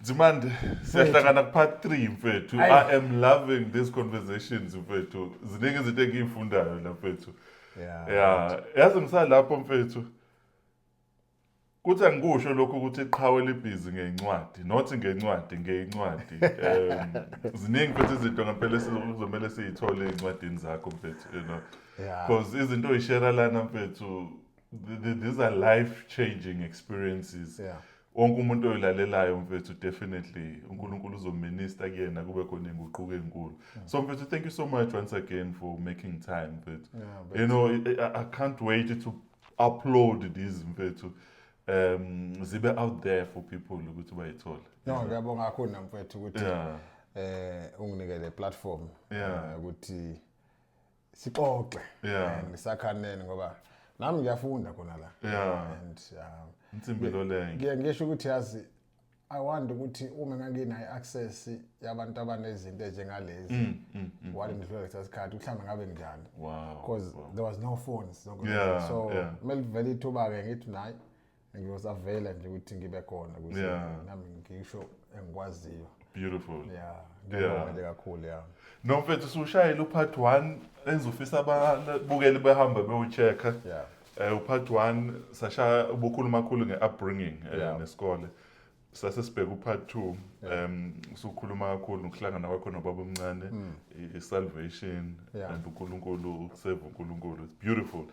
Dzimande, siyahlangana ku-part 3 mfethu. I am loving these conversations mfethu. Ziningi izinto engiyifundayo la mfethu. Yeah, yazi ngisalapho mfethu. Kuthi angikusho lokho ukuthi iqhawe libhizi ngencwadi, not ngencwadi, ngencwadi. Ziningi mfethu izinto ngempela sizomela siyithole encwadini zakho mfethu, you know. Because izinto oyishare lana mfethu, these are life changing experiences. Wonke umuntu oyilalelayo mfethu definitely uNkulunkulu uzominister kuyena kube khona inguquko enkulu. So mfethu, thank you so much once again for making time mfethu. You know, I can't wait to upload these mfethu. Zibe out there for people ukuthi bayithole. No, ngiyabonga kakhulu mfethu ukuthi unginikele platform ukuthi sixoxe ngisakhanene ngoba nami ngiyafunda khona la. And Insimbi le ngisho ukuthi yazi I want ukuthi uma nganginayo access yabantu abanezinto njengalezi wale ngidlula lesikhathi mhlawumbe ngabe njani. Because there was no phones so mele vele ithuba ke ngithi nayi ngiyosavela nje ukuthi ngibe khona ukuthi nami ngisho engikwaziyo. Beautiful. Ngiyabonga kakhulu No mfethu sushayile upart 1 engizofisa ababukeli behamba beyochecka. Upart 1 sasha ubukhuluma kakhulu ngeupbringing nesikole. Sase sibheka upart 2 usukhuluma kakhulu ngokuhlangana kwakho nobaba omncane isalvation and uNkulunkulu save uNkulunkulu. It's beautiful.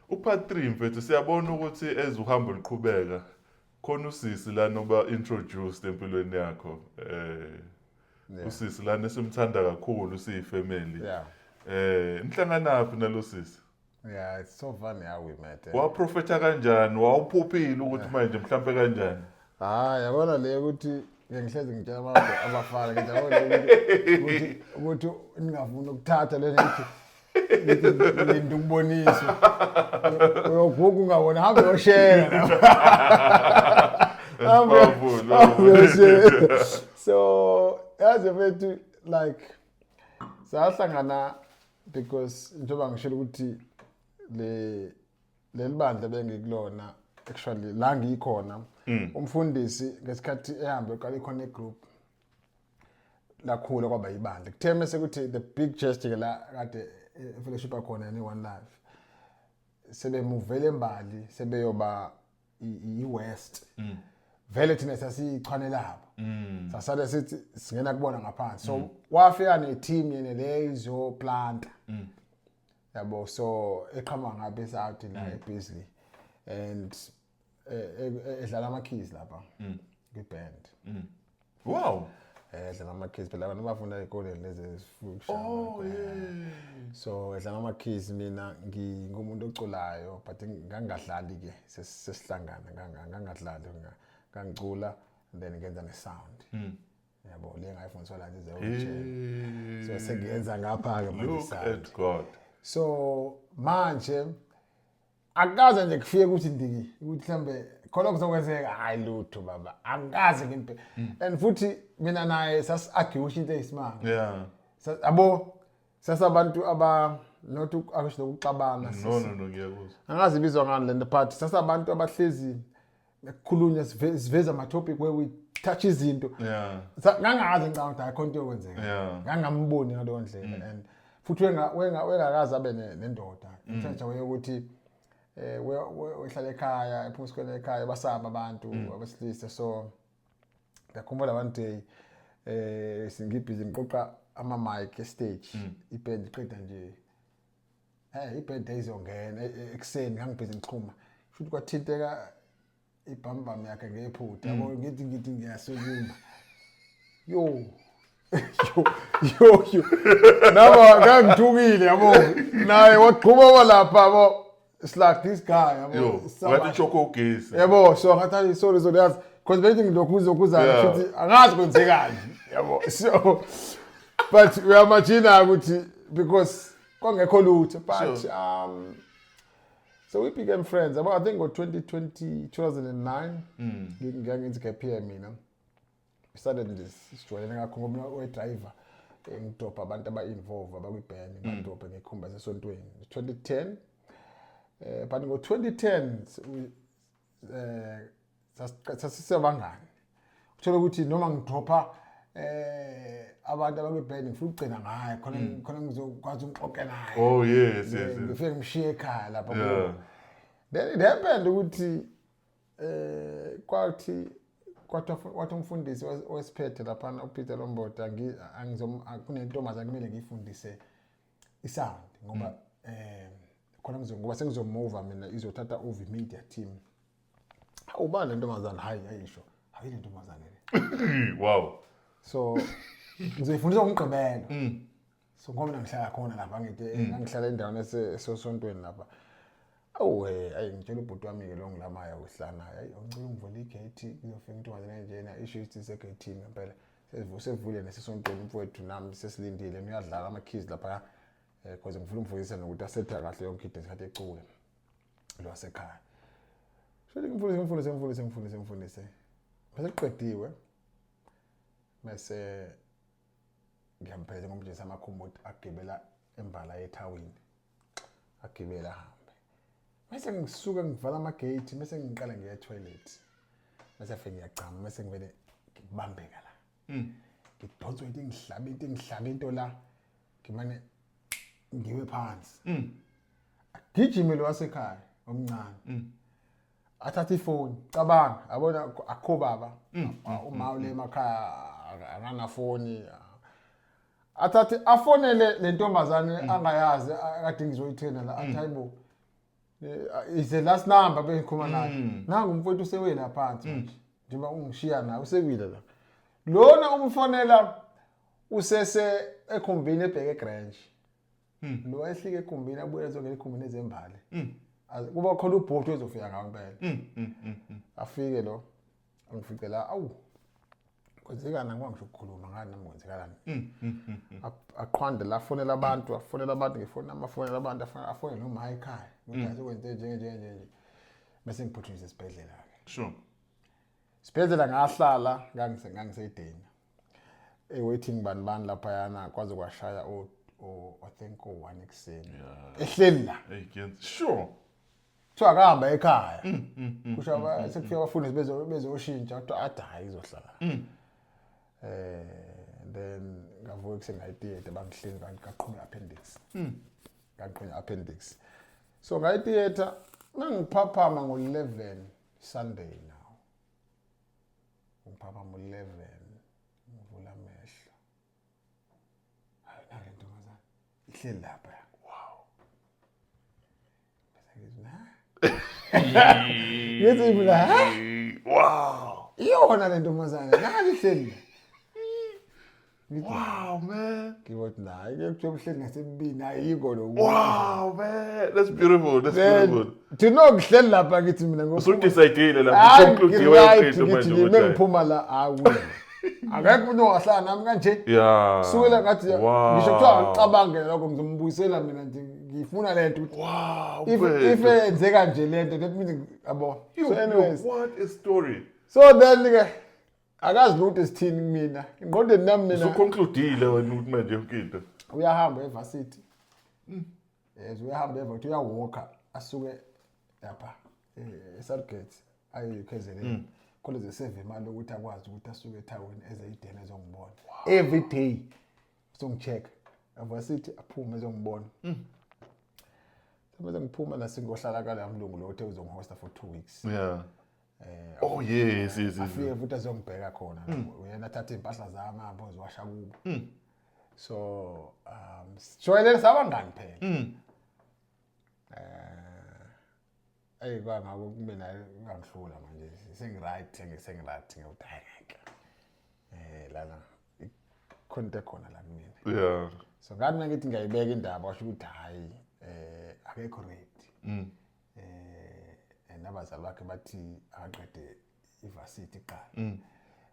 Upart 3 mfethu siyabona ukuthi ezuhambo liqhubeka khona usisi la noba introduced empilweni yakho usisi la nesimthanda kakhulu siyifamily. Nihlanganapi nalo sisi? Yeah, it's so funny how we met. Waprofeta kanjani? Wawuphuphile ukuthi manje mhlambe kanjani? Yabona le ukuthi ngihlezi ngitshela abafana ngiyabona ukuthi ningafuna ukuthatha le ngithi ngikubonisa. Uyovuka ungabona hambe yoshare. So as a bit like sahlangana because njengoba ngishilo ukuthi le libandla bengikulona actually la ngikhona umfundisi ngesikhathi ehambe eqala i-connect group lakhula kwaba ibandla kutheme sekuthi the big gesture la kade fellowship akhona ni One Life sebemuvele embali sebeyoba i-west vele thina sasichwanelabo sasale sithi singena kubona ngaphansi so wafika ne-team yene lezo planta yabo so eqhama ngabe South la eBisley and edlala ama-keys lapha kwi-band. Wow. Edlala ama-keys phela abantu bafunda ekoleni lezi so edlala ama-keys mina ngumuntu oculayo but ngangadlali ke sesihlangana ngangadlali ngangicula then ngenza ne-sound. Yabo le ngayifundiswa la nje so sengiyenza ngapha ke manje sound. Look at God. So manje akaze nje kufike ukuthi ndiki ukuthi mhlambe khona kuzokwenzeka hayi lutho baba akaze ngimpe and futhi mina naye sasi-argue into eyisimanga yabo sasabantu aba not akusho ukuxabana no ngiyakuzwa angazi ibizwa ngani le part sasabantu abahlezi ukukhulunywa siveza ama-topic where we touch izinto ngangazi ngicabanga ukuthi akho into yokwenzeka ngangamboni ngaleyo ndlela and futhi wengakazi abe nendoda mthanja ukuthi wehlala ekhaya ephumisikwele ekhaya basaba abantu abesilisa so ngakhumbula one day singibhizi ngiqoqa ama-mic e-stage iband iqeda nje iband ayizongena ekuseni ngangibhizi ngixhuma futhi kwathinteka ibhambam yakhe ngephutha yabo ngithi ngiyasukuma yo naba ngangithukile yabo naye waqhuma lapha yabo it's like this guy yabo wathi choko ugesi yabo so ngathi sorry yazi because bethi ngilokuzokuzana futhi angazi kwenzekani yabo so but uyamajina ukuthi because kwangekho lutho but so we became friends about I think ngo 2009 ngangenza gap year mina we started this sijwayelene kakhulu ngoba we-driver ngidopha abantu aba-involve abakwi-band ngidopha ngekhumba sesontweni 2010 but ngo-2010 sasisebangani uthola ukuthi noma ngidropha abantu ababebheni ngifuna ukugcina ngaye khona ngizokwazi ukuxoxa naye. Oh yes. Ngifike ngishiye ekhaya lapha. Then it happened ukuthi kwathi umfundisi wesiphethe lapha uPeter Lomboda kunentombazane kumele ngiyifundise isound ngoba khona ngoba sengizomove mina izothatha over media team. Ubani le ntombazane ayisho hayi le ntombazane le. Wow. So ngizoyifundisa ngomgqibelo. So ngoba ngihlala khona lapha ngihlala endaweni esosontweni lapha. Ngitshela ubhuti wami ke lo ngilamaya uhlana hayi ngicela ungivule igate kuzofika intombazane enjena isho ukuthi segate ngempela sevule nesesontweni mfowethu nami sesilindile uyadlala ama keys lapha because ngifuna umfundisa nokuthi asetha kahle yonke into esikhathi ecule lo wasekhaya. So ngimfundise bese kuqediwe bese ngiyamphethe ngomjisa amakhumbuti agibela embala yethawini agibela hambe bese ngisuka ngivala amagate bese ngiqala ngiya toilet bese afike ngiyacama bese ngivele ngibambeka la ngidonswe ngihlabe into la ngimane ngiwe phansi agijime lo wasekhaya omncane athatha ifoni cabanga abona akho baba uma ule emakhaya akana foni athathe afonele le ntombazane angayazi akade ngizoyithena la athayibo is the last number bengikhuluma naye nangu umfowethu usewela phansi manje njengoba ungishiya naye usewile la lona umfonela usese ekhumbini ebheke eGrange lo wayehlike ekhumbini abuye ezongena ekhumbini ezembali kuba khona ubhoti ezofika ngawo impela afike lo angifice la kwenzekana ngoba ngisho ukukhuluma ngani nami kwenzekalani aqhwande la afonela abantu ngifona amafonela abantu afone noma ekhaya ukuthi azokwenze nje bese ngiphuthisa esibhedlela ke sure sibhedlela ngahlala ngangiseyideni waiting bani lapha yana kwaze kwashaya I think 1 ekseni ehleli la sure so akahamba ekhaya kusho sekufika abafundisi bezoshintsha kodwa adayi izohlala then ngavuka kusengayithiyete bangihlenzi ngaqhuma appendix so ngayithiyeta ngangiphaphama ngo11 Sunday now ngiphaphama ngo11 ngivula amehlo hayi nale ntombazana ihleli lapha wow yethi mina wow iyona le ntombazana nali ihleli wow man ngibothi nayi ke kujobuhleli ngasebini ayiko lo wow man that's beautiful to know ngihleli lapha ngithi mina usudecide la conclude yonke into manje ngiphuma la awuwe akekho umuntu ongahlala nami kanje yeah suwela ngathi ngisho kuthiwa ngicabange lokho ngizombuyisela mina nje ngifuna lento wow if enzeka nje lento that means yabo so anyways what a story so then ke akazi lutho esithini mina ingqondweni nami mina usuconcludeile wena ukuthi manje yonke into uyahamba evarsity yes uyahamba evarsity uyawalka asuke lapha eSargate ayikezele college save imali ukuthi akwazi ukuthi asuke ethawini ezayidena ezongibona every day songicheck evarsity aphume ezongibona Mase ngiphuma la singohlala kala mlungu lo uthe uzongihosta for 2 weeks yeah oh yes afike futhi azongibheka khona uyena athatha impahla zami ahambe uzowasha kubo so shwele sabangani phela kwangako kube naye ungangihlula manje sengiright ngewuthayeke lana ikhonto khona la kumina yeah so ngathi mina ngithi ngiyayibeka indaba washo ukuthi hayi akekho ready nabazali bakhe bathi aqede ivarsity qala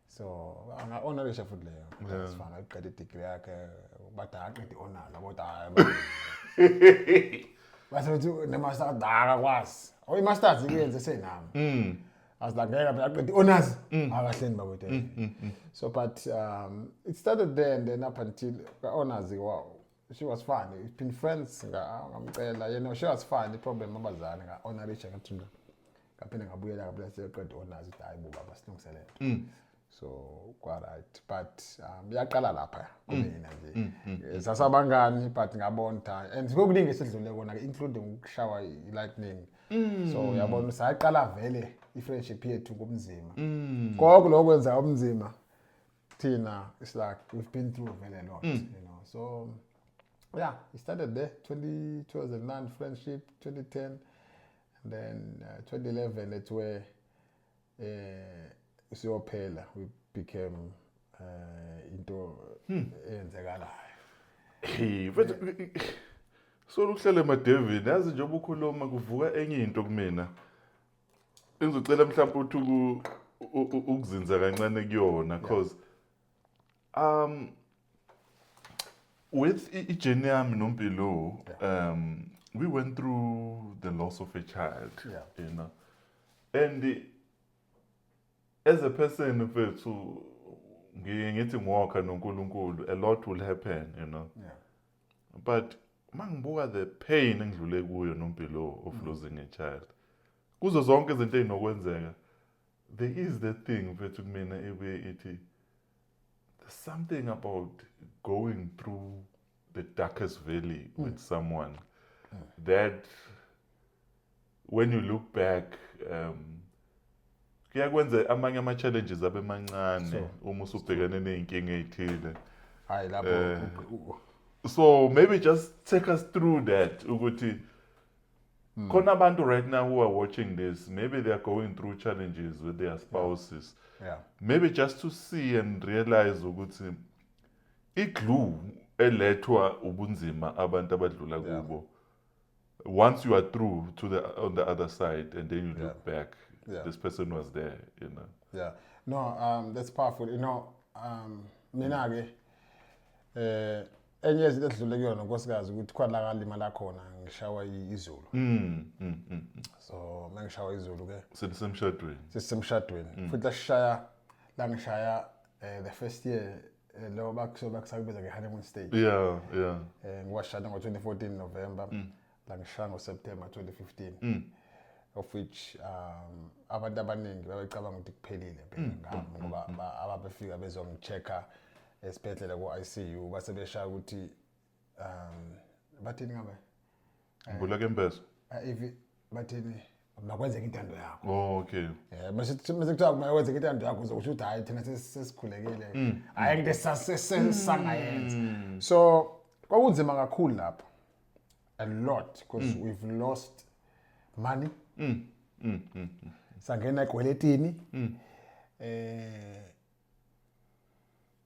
so anga-honorisha futhi leyo sifana aqede i-degree yakhe bathi aqede i-honor labo hayi basethi ne-master akakwazi i-masters iyenze senami azilangeka phela aqede i-honors akahleni bakwethu so but it started there and then up until honors wow she was fine. We've been friends. You know, she was fine. The problem abazali nga-honorisha ngathula. Kaphela ngabuyela kablase eqede honors ukuthi hayi bo baba silungiselele. so quite right, but yaqala lapha kumina nje sasabangani but ngabona and ngokuningi esidlule kona including ukushawa lightning so yabona sayaqala vele i-friendship yethu ngobunzima konke lokwenza ubunzima thina it's like we've been through very a lot, you know. So yeah, it started there 2009 friendship, 2010, and then 2011 that's where siyophela we became into eyenzekalayo. Hey, but so ukuhlala eMadavid yazi nje obukhuluma kuvuka enye into kumina engizocela mhlawumbe ukuthi ukuzinza kancane kuyona because with ijourney yami noMpilo we went through the loss of a child, you know, and as a person mfethu ngithi ngwakha noNkulunkulu a lot will happen, you know, but mangibuka the pain engidlule kuyo noMpilo of losing a child kuzo zonke izinto ezinokwenzeka there is the thing mfethu kumina ebe ithi there's something about going through the darkest valley with someone that when you look back kuyakwenza amanye ama-challenges abe mancane uma usubhekane ney'nkinga ey'thile. Hayi lapho So maybe just take us through that ukuthi khona abantu right now who are watching this, maybe they are going through challenges with their spouses. Maybe just to see and realize ukuthi iglue elethwa ubunzima abantu abadlula kubo once you are through to on the other side and then you look back, this person was there, you know. No, that's powerful, you know. Mina ke enye izinto edlule kuyona nkosikazi ukuthi khona la kalimala khona ngishawa izulu. So mangishawa izulu ke sisemshadweni futhi lasishaya la ngishaya the first year lo bakusabeza nge-honeymoon stage. Ngiwashada ngo-2014 November la ngishaya ngo-September 2015 of which abantu abaningi babecabanga ukuthi kuphelile ngami ngoba ababefika bezongichecka esibhedlela ku-ICU base beshaya ukuthi bathini ngabe ngibula kembezo if bathini makwenzeka intando yakho. Okay. Mase kuthiwa makwenzeka intando yakho uzosho ukuthi hayi thina sesikhulekile hayi into sangayenza. So kwakunzima kakhulu lapho a lot because we've lost money. Sangena ekweletini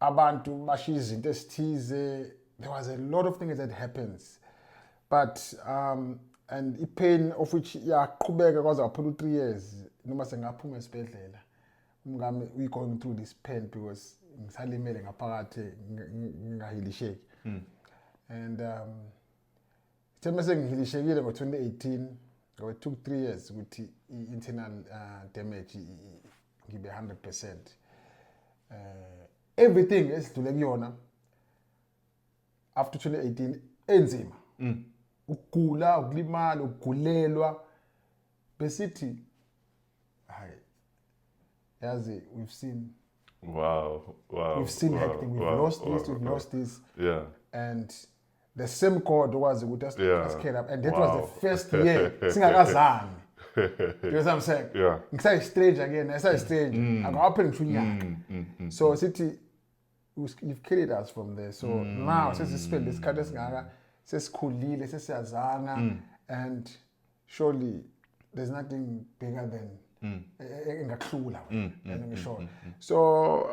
abantu bashiya izinto esithize. There was a lot of things that happens, but and i-pain of which yaqhubeka kwaze kwaphela 3 years noma sengaphuma esibhedlela umngami we going through this pain because ngisalimele ngaphakathi ngingahilisheki and thema sengihilishekile ngo-2018 it took 3 years ukuthi i-internal damage ngibe 100%. Everything esidlule kuyona after 2018 enzima ukugula ukulimala ukugulelwa besithi hayi yazi we've seen we've seen hectic, we've lost this and the same God was with us up and that was the first year singakazani. You know what I'm saying? Ngisay strange again, ngisay strange akaphela ngishunyaka. So sithi you've carried us from there, so now sesispend isikhathi esingaka sesikhulile sesiyazana and surely there's nothing bigger than engakuhlula wena ngisho. So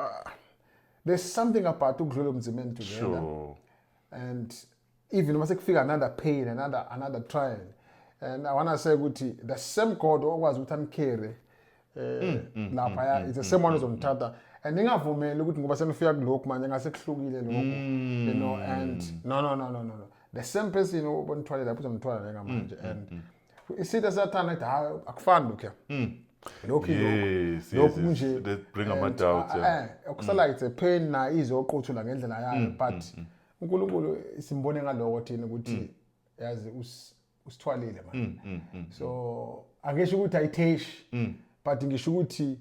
there's something about ukudlula umzimeni together and even uma sekufika another pain, another trial, and I want to say ukuthi the same God okwazi ukuthi anikhere lapha it's the same one ozomthatha and ningavumeli ukuthi ngoba senifika kulokhu manje ngasekuhlukile lokho, you know, and no the same person obonithwale lapho uzomthwala ngamanje and isitha sathana ethi hayi akufani lokho lokho nje that bring ama doubts okusala it's a pain na izoquthula ngendlela yayo but uNkulunkulu simbone ngaloko thina ukuthi yazi usithwalile manje. So angisho ukuthi ayiteshi but ngisho ukuthi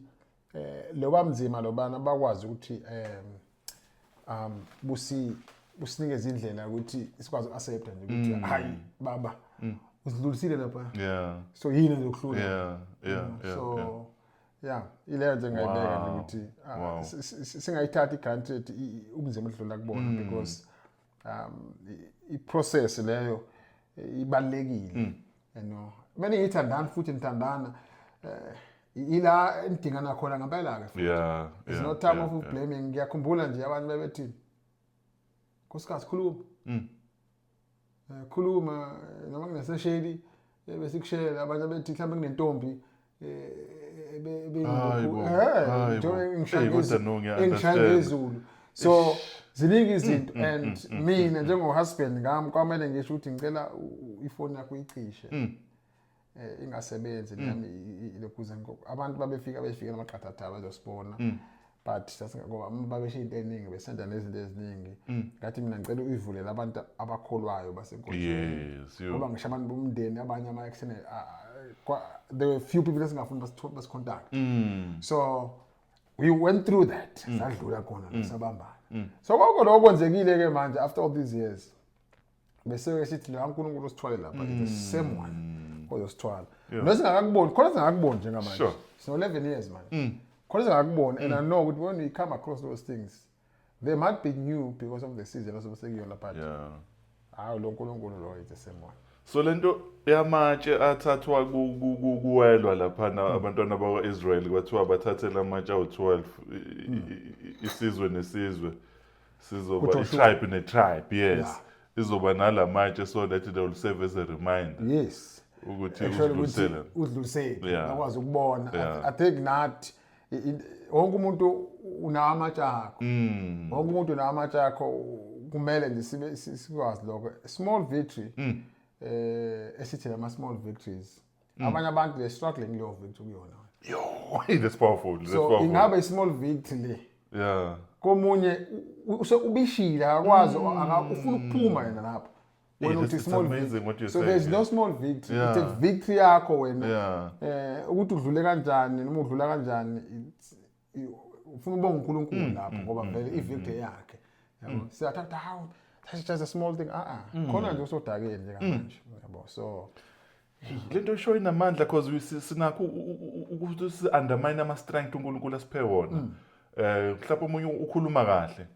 lo bamzima lobana bakwazi ukuthi businikeza indlela ukuthi sikwazi uaccept nje ukuthi hayi baba usidlulisile lapha so yini ndokuhlula so ileyo nje ngayibeka ukuthi singayithatha igranted ubunzima odlula kubona because i-process leyo ibalekile manje ngithandana futhi nithandana ila endingana khona ngempela ke it's no time of blaming ngiyakhumbula nje abantu bebethi Nkosikazi khuluma noma kunesesheli besikushela abantu bethi mhlawumbe kunentombi ngishangezulu so ziningi izinto and mina njengohusband ngami kwamele ngisho ukuthi ngicela ifoni yakho uyicishe ingasebenzi nami lokuze abantu befika namaqhathatha bazosibona but sasingakuba babeshiya into eningi besenda nezinto eziningi ngathi mina ngicela uyivulela abantu abakholwayo basenkosini ngoba ngisho abantu bomndeni abanye ama-external there were few people esingafuni basicontact so we went through that sadlula khona sabambana so konke lokho kwenzekile ke manje after all these years bese sithi la uNkulunkulu usithwale lapha the same one oyosithwala nesingakakuboni khona singakakuboni njengamanje so 11 years man khona singakakuboni and I know ukuthi when we come across those things they might be new because of the season asobesekiyo lapha hayi lo uNkulunkulu lo is the same one. So lento yamatshe athathwa kuwelwa lapha abantwana bakwaIsrael kwathiwa bathathela amatshe awu12 isizwe nesizwe sizoba tribe netribe yes izoba nalamatshe so that they will serve as a reminder ukuthi udlulisele akwazi ukubona I think not wonke umuntu unamatshe akho wonke umuntu unamatshe akho kumele nje sikwazi lokho small victory esithi lama small victories abanye abantu they struggling leyo victory kuyona that's powerful so ingabe i small victory le komunye ubishila akwazi ufuna ukuphuma yena lapha wena uthi small victory so there's no small victory it's a victory yakho wena ukuthi udlule kanjani noma udlula kanjani ufuna ubonga uNkulunkulu lapho ngoba vele i victory yakhe yabo siyathatha how that's just a small thing khona nje usodakeni nje kamanje yabo so lento show inamandla because sinakho ukuthi si undermine ama strength uNkulunkulu asiphe wona mhlawumbe umunye ukhuluma kahle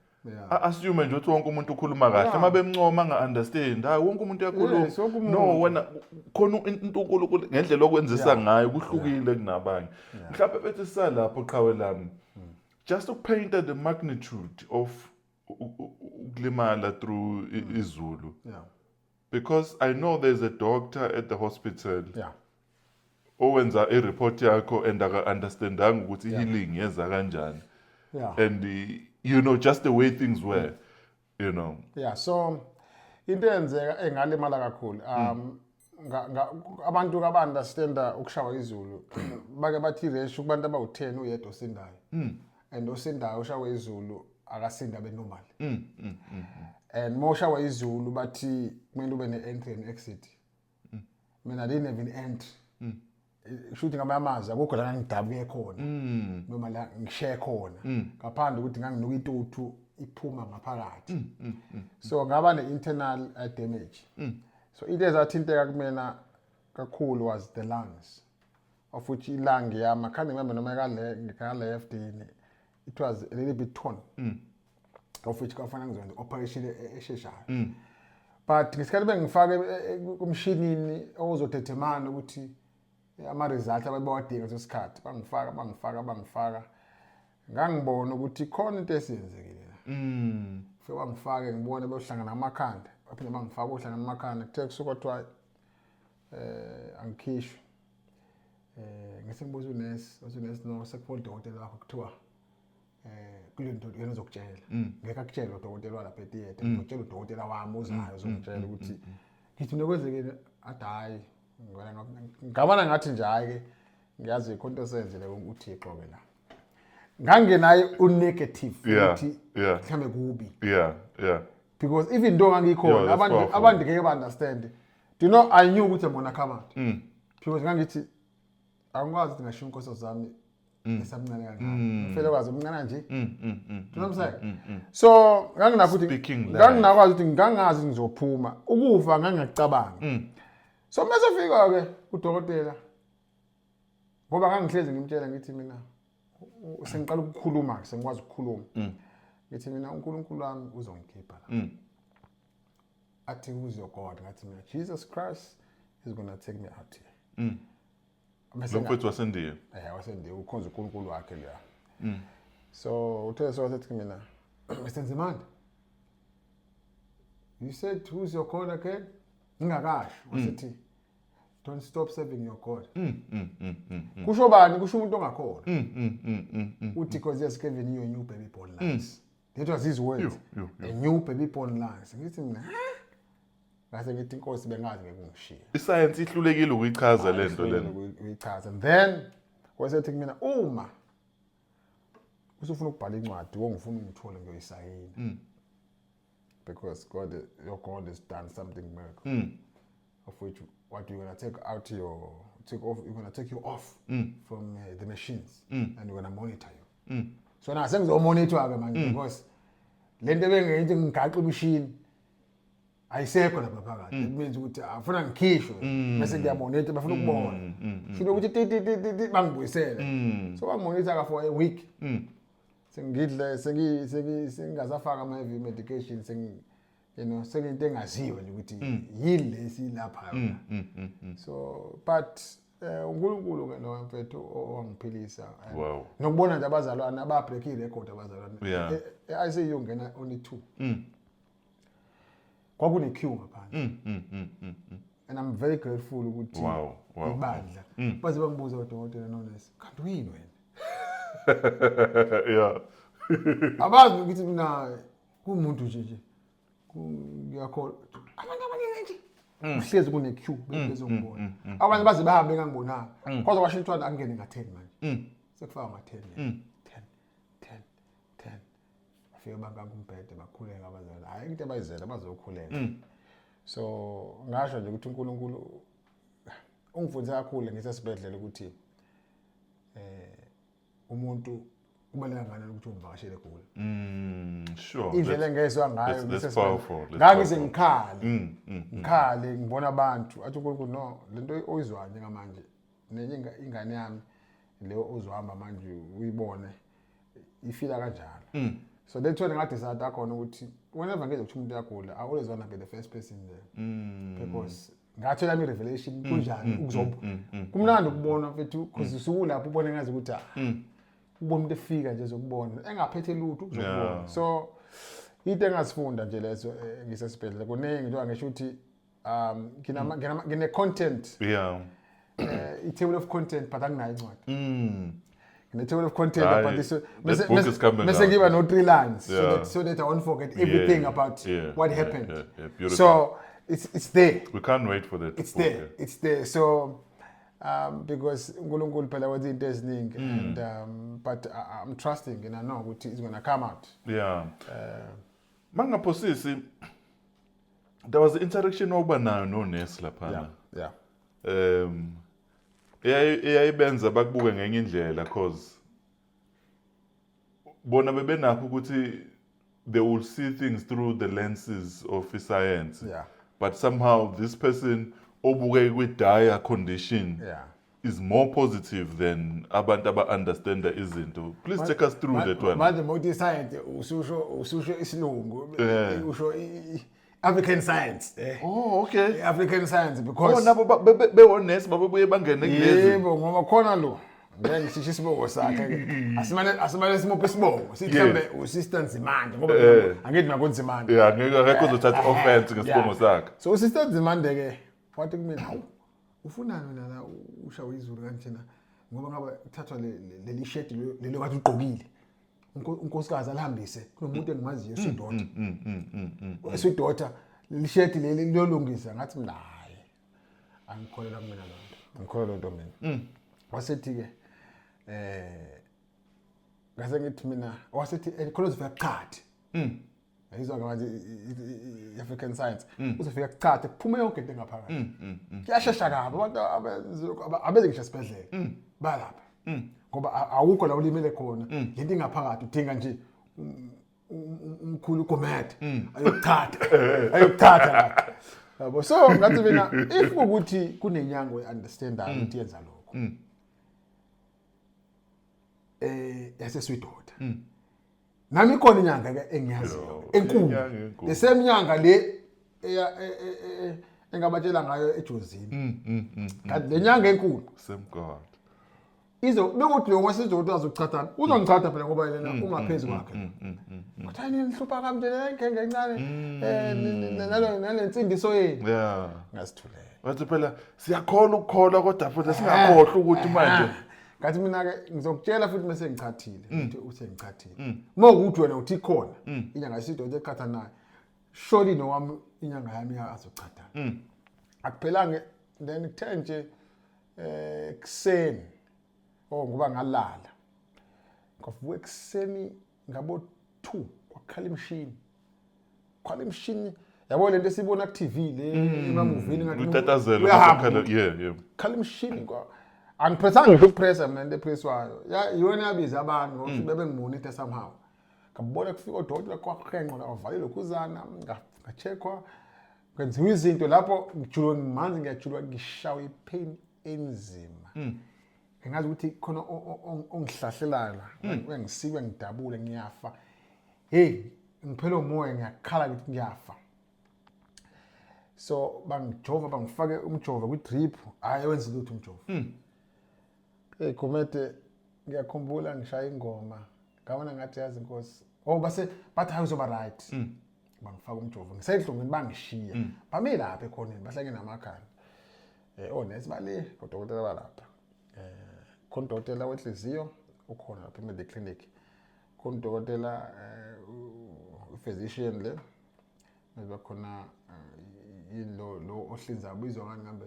assume nje ukuthi wonke umuntu ukhuluma kahle uma bemncoma anga-understand hayi wonke umuntu uyakhuluma no wena khona into uNkulunkulu ngendlela okwenzisa ngayo kuhlukile kunabanye mhlawumbe bethi salapho qhawe lami just to paint the magnitude of ukulimala through izulu because I know there's a doctor at the hospital owenza a report yakho and aka-understandanga ukuthi healing yeza kanjani and you know just the way things were you know so into yenzeka engalimala kakhulu abantu ka-understanda ukushawa izulu bake bathi resho kubantu abawu10 uyedwa osindayo and osindayo ushawa izulu akasinda benormal and moshawa izulu bathi kumele ube ne-entry and exit mina I didn't have an entry shooting amamazi akukho la ngidabuke khona noma la ngishe khona ngaphandle ukuthi nganginuka intuthu iphuma ngaphakathi so ngaba ne-internal damage so into ezathinteka kumina kakhulu was the lungs of which ilungi yami I can't remember noma ka-left it was a little bit torn of which kwafanele ngizoyenza operation esheshayo but ngesikhathi bengifake kumshinini ozodethemana ukuthi ama-result ababewadinga leso sikhathi bangifaka ngangibona ukuthi khona into esiyenzekile la bangifake ngibone beyohlangana amakhanda baphinde bangifake ohlangana amakhanda kuthe kusuka kuthiwa angikhishwe ngise ngibuza unesi no sekuphola udokotela wakho kuthiwa kulento yena uzokutshela ngeke akutshele udokotela walapha etheater ngitshela udokotela wami uzayo uzongitshela ukuthi ngithi nokwenzekile adayi ngabana ngathi nje hayi ngiyazi ikhonto esenzele uThixo ke la ngangenayo unegative ukuthi mhlambe kubi because even though ngangikhona abantu ngeke ba understand do you know I knew ukuthi I'm gonna come out because ngangithi angikwazi ukuthi ngashiya inkosi zami esabunane kancane mfelokazi omncane nje so nganginakho ukuthi nganginakwazi ukuthi ngangazi ngizophuma ukufa ngangiyacabanga so mase fika ke udokotela ngoba ngangihlezi ngimtshela ngithi mina sengiqala ukukhuluma sengikwazi ukukhuluma ngithi mina uNkulunkulu wami uzongikhipha la athi who's your God ngathi mina Jesus Christ is going to take me out here lo mfethu wasendiya wasendiya ukhonza uNkulunkulu wakhe la so uthe so wathi mina Mr. Nzimande you said who's your God again ngingakasho wasethi don't stop serving your God kusho bani kusho umuntu ongakhona uthi because yes given you a new baby born lines that was his words a new baby born lines ngithi mina ngase ngithi inkosi bengazi ngekungishiya iscience ihlulekile ukuyichaza lento lena uyichaza and then wasethi mina uma usufuna ukubhala incwadi wongifuna ungithole ngiyoyisayina because your God has done something miracle of which what you're going to take out you're going to take you off from the machines and you're going to monitor you so na sengizomonitor ke manje because lento bengiyithi ngigaxa imachine ayisekho lapha phakathi it means ukuthi afuna ngikhishwe bese ngiyamonitor bafuna ukubona shilo ukuthi bangibuyisele so bangimonitor ka for a week sengidle sengingazafaka ama medication senginte engaziwe nje ukuthi yini lesilapha so but uNkulunkulu ke lo mfethu owangiphilisa nokubona nje abazalwane ababreak irecord abazalwane ICU ngena only 2 kwakune queue ngaphandle and I'm very grateful ukuthi ibandla baze bangibuza udokotela nonesi kanti uyini wena yeah abazi ukuthi mina kumuntu nje ngiyakho abantu abaningi nje uhlezi kune queue bezongibona abanye baze bahambe ngangibonanga kodwa Washington angene nga10 manje sekufaka nga10 10 afike bangakumbhede bakhuleka abazali hayi into abayizela bazokhuleka so ngasho nje ukuthi uNkulunkulu ungifundise kakhulu ngisesibedlela ukuthi umuntu kubaleka ngani ukuthi uvakashele kulo sure indlela engezwe ngayo ngize ngikhale ngibona abantu athi uNkulunkulu no lento oyizwayo njengamanje nenye ingane yami leyo ozohamba manje uyibone ifila kanjalo so that's why ngathi sathi akhona ukuthi whenever ngeze ukuthi umuntu yakula I always want to be the first person there because ngathola mi revelation kunjani ukuzoba kumnandi ukubona mfethu because usuku lapho ubone ngazi ukuthi ubona umuntu efika nje zokubona engaphethe lutho ukuzobona so into engasifunda nje lezo ngisesibhedlela kuningi njengoba ngisho ukuthi ngine content i-table of content but anginayo incwadi ngine table of content about this mase ngiba no 3 lines so that I won't forget everything about what happened so it's there we can't wait for that it's there so because uNkulunkulu phela wenza into eziningi and but I'm trusting and I know ukuthi it's going to come out mangaphosisi there was an interaction oba nayo no nurse lapha eyayibenza bakubuke ngenye indlela cause bona bebenakho ukuthi they will see things through the lenses of science but somehow this person obuke with dire condition is more positive than abantu aba-understanda izinto. Please take us through that one. Manje mawuthi science ususho isilungu usho African science Oh okay. African science because nabo be-honest babuye bangene kulezi. Yebo ngoba khona lo ngeke ngisho isibongo sakhe ke asimane simuphe isibongo sithambe usister Nzimande ngoba angithi nakonke Nzimande ngeke uzothatha offense ngesibongo sakhe. So usister Nzimande ke wathi kumina hawu ufunani mina la ushawa izulu kanjena ngoba ngaba thathwa leli shirt lelo kathi uqokile unkosikazi alihambise kunomuntu engimaziyo esidota esidota leli shirt leli liyolungisa ngathi mina hayi angikholela kumina lonto ngikholela lonto mina wasethi ke ngase ngithi mina wasethi kholozi veka qhathi ayizwa ngathi African science uzofika kuchathe kuphume yonke into engaphakathi kuyashesha kabi abantu abeze ngisho esibedlela balapha ngoba awukho la ulimele khona lento ingaphakathi udinga nje umkhulu uGomede ayokuthatha lapha yabo. So ngathi mina if ukuthi kunenyango understandayo ukuthi yenza lokho yaseswidoda nami ikhona inyanga ke engiyaziyo enkulu lesemnyanga le engabatshela ngayo ejozini kanti lenyanga enkulu semgod bekuthi lo ngwesizothi azochathana uzongichatha phela ngoba yena ungaphezulu kwakhe kuthani nihlupha kamnje ngeke encane nalensindiso yenu ngasithulela wathi phela siyakholwa ukukholwa kodwa futhi singakhohlwa ukuthi manje ngathi mina ke ngizokutshela futhi bese ngichathile ukuthi usengichathile mokuthi wena uthi khona inyanga yesidoda ekhatha nayo surely nowami inyanga yami azochathana akuphelanga then kuthe nje kuseni ngoba ngalala ngavuka ekuseni ngabo 2 kwakhala imshini yabo lento esibona ku TV le emamovini ngathi utatazelo kwakhala khala imshini kwa angiphethanga ngisho ukupressa mina into epresswayo yona yabiza abantu ngokuthi bebengimonitor somehow ngabona kufika odokotela kwakhenqo la wavale lokhuzana ngacheckwa kwenziwa izinto lapho ngijulwe ngimanzi ngiyajulwa ngishawa ipain enzima ngazi ukuthi khona ongihlahlelayo la ngisikwe ngidabule ngiyafa ngiphela umoya ngiyakhala ukuthi ngiyafa. So bangijova bangifake umjovo ku drip wenza lutho umjovo Gomede ngiyakhumbula ngishaya ingoma ngabona ngathi yazi inkosi base bathi hayizoba right bangifaka umjovo ngisedlungweni bangishiya bame lapha ekhoneni bahlangene namakhanda onesi bale odokotela balapha khona udokotela wenhliziyo ukhona lapha e-medical clinic khona udokotela physician le bese khona lo ohlinza ubizwa ngani ngambe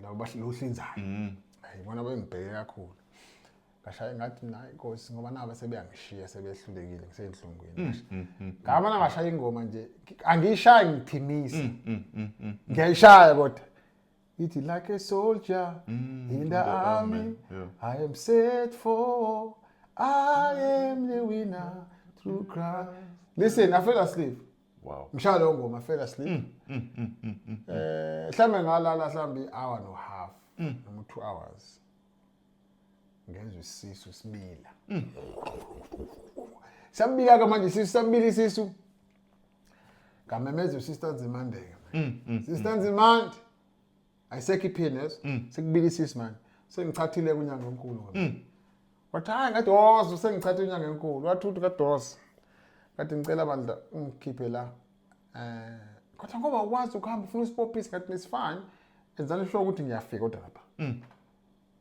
la bahlo ohlinzayo ayibona bengibheke kakhulu ngashaya ngathi nayi inkosi ngoba naba sebeyangishiya sebehlulekile ngisendlungweni ngama ngashaya ingoma nje angiyishayi ngithimisa ngiyayishaya kodwa ithi like a soldier in the army I am set for I am the winner through Christ. Listen, I fell asleep. Wow. Ngishaya lo ngoma I fell asleep. Mhlambe ngalala mhlambe hour and a half noma 2 hours. Ngezwe isisu sibila. Sambila ka manje isisu sambila isisu. Ngamemeza uSister Nzimandeke. Sister Nzimande ayiseki penis sekubila isisu man. Sengichathile kunyanga enkulu ngoba. Wathi hayi ngadosa sengichathile kunyanga enkulu. Wathi uthi kadosa. Ngathi ngicela bandla ungikhiphe la. Kodwa ngoba wazi ukuhamba ufuna usipopisi ngathi is fine. Enzani sure ukuthi ngiyafika kodwa lapha.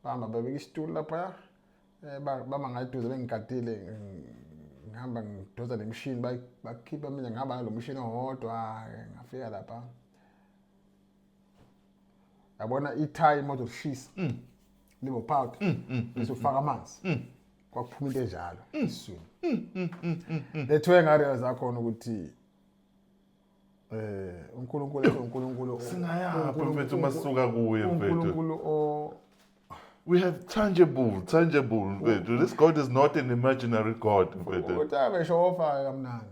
Bamba babeka isitulo lapha. Bama ngayiduze bengigadile ngihamba ngidoza le machine bakhipha mina ngihamba nalo machine owodwa ngafika lapha. Yabona i-tie imoto ushisa. Libo powder. Bese ufaka amanzi. Kwakuphuma into enjalo iswini. Lethwe ngare zakhona ukuthi uNkulunkulu singayapha mfethu masuka kuye mfethu. uNkulunkulu We have tangible mfethu. This God is not an imaginary God mfethu. Uthabe shofa kamnandi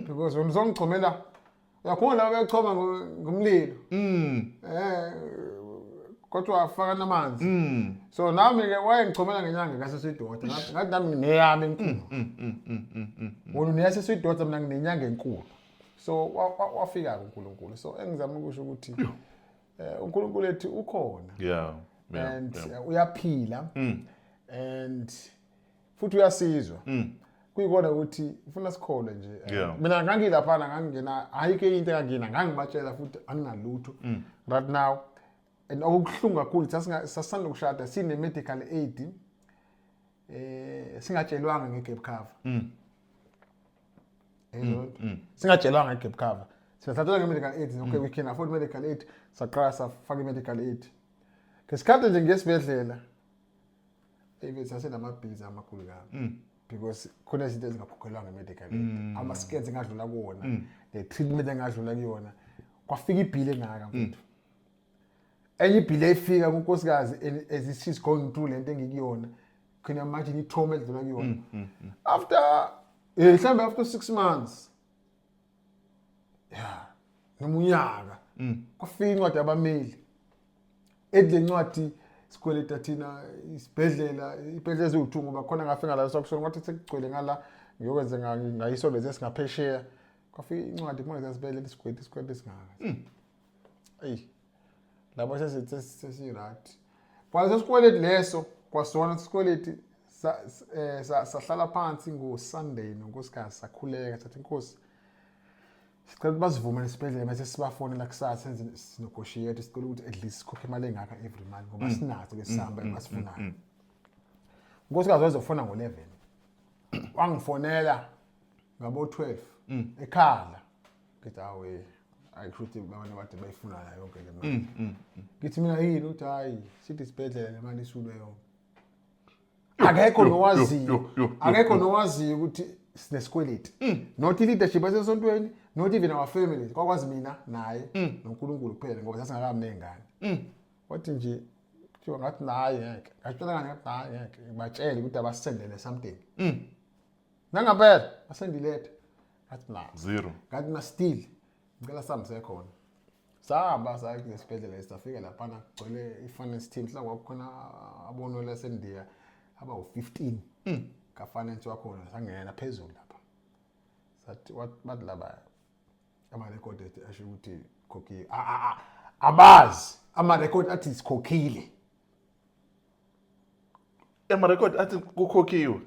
because umzongichomela uyakhona la bechoma ngomlilo kodwa afaka namanzi so nami ke wayengichomela ngenyanga ngasesidoda ngathi nami ngineyami enkulu wona niyasesidoda mina nginenyanga enkulu so wafika uNkulunkulu so engizama ukusho ukuthi uNkulunkulu ethu ukhona and uyaphila and futhi uyasizwa kuyikona ukuthi ufuna sikhole nje mina ngangilapha ngangena ayike into engangina ngangibatshela futhi anginalutho right now and okuhlungu kakhulu sasisanda ukushada sine medical aid singatshelwanga ngegap cover singatshelwanga ngegap cover siyathathelwa ngemedical aid okay we can afford medical aid saqala safaka medical aid ngesikhathi nje ngesibedlela even sasenamabhizi amakhulu kabi because khona izinto ezingakhokhelwanga ngemedical aid ama scans engadlula kuwona the treatment engadlula kuyona kwafika ibhili engaka mfethu enye ibhili efika kunkosikazi as she's going through lento engikuyona can you imagine i-trauma edlula kuyona mhlawumbe after 6 months noma unyaka kwafika incwadi yabameli edle incwadi sikweleta thina isibhedlela ibhedlela eziwu2 ngoba khona ngafika la sokushona kwathi sekugcwele ngala ngiyokwenza ngayiso lezi singaphesheya kwafika incwadi manje zasibhedlela isikweleti singaka labo sesirathi kwaze isikweleti leso kwasona isikweleti sahlala phansi ngoSunday nonkosikazi sakhuleka sathi inkosi sicela basivume lesibhedlela mase sibafonela kusasa senze sinegotiate sicela ukuthi at least sikhokhe imali engaka every month ngoba sinazo lesihamba ebasifunayo. Nkosikazi wazofona ngo11 wangifonela ngabo 12 ekhala ngithi awe ayishuthi abantu bathi bayifuna la yonke le mali ngithi mina yini uthi hayi sithi isibhedlela le mali isule yonke akekho nowaziyo ukuthi sinesikweleti not leadership yasesontweni not even our families kwakwazi mina naye noNkulunkulu kuphela ngoba sasingakami nengane wathi nje kuthiwa ngathi naye ngeke ngacela ngani ngathi naye ngeke batshele ukuthi abasendele something nangempela basendilete ngathi na zero ngathi na still ngicela sami sekhona sahamba saye kulesibhedlela safika lapha kugcwele i-finance team mhlawumbe kwakukhona abono laseNdiya aba u15 ka finance wakhona sangena phezulu lapha sathi bathi laba ama record asho ukuthi khokhi abazi ama record athi sikhokhile ama record athi kukhokhiwe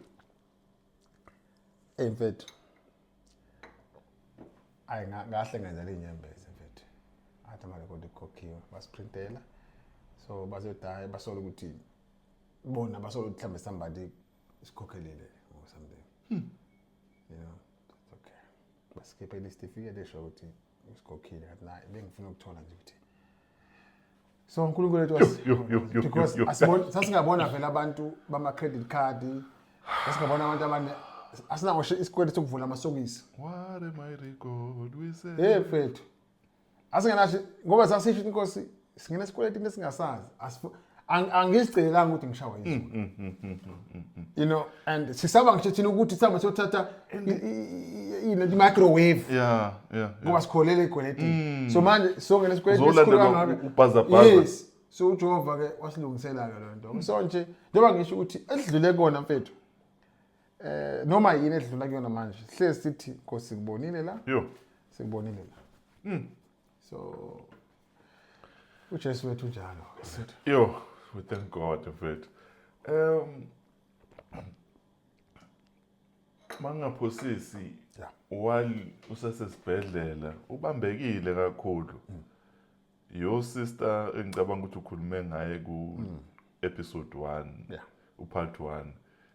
mfethu ayi ngahle ngenza lenyembezi mfethu athi ama record kukhokhiwe basiprintela so bazodaya basola ukuthi bona basola ukuthi mhlambe somebody isikhokhelele or something you know okay basikephe list ifike lesho ukuthi isikhokhile ngathi naye bengifuna ukuthola nje ukuthi so uNkulunkulu wethu because sasingabona vele abantu bama credit card sasingabona abantu abane asinako isikweleti sokuvula amasokisi what am I record we say mfethu asingenashi ngoba sasisho inkosi singena isikweleti nesingasazi angisicelanga ukuthi ngishawa izulu you know and sisaba ngisho thina ukuthi sihamba siyothatha ine microwave ngoba sikholele igweleti so manje songena isikweleti esikhulu kangaka ubhazabaza yes so uJehova ke wasilungisela ke lonto so nje njengoba ngisho ukuthi edlule kona mfethu noma yini edlula kuyona manje hlezi sithi Nkosi kubonile la sikubonile la so uJesu wethu njalo we thank God of it. Mangaphosisi while usasesibhedlela ubambekile kakhulu. Your sister engicabanga ukuthi ukhulume ngaye ku episode 1 part 1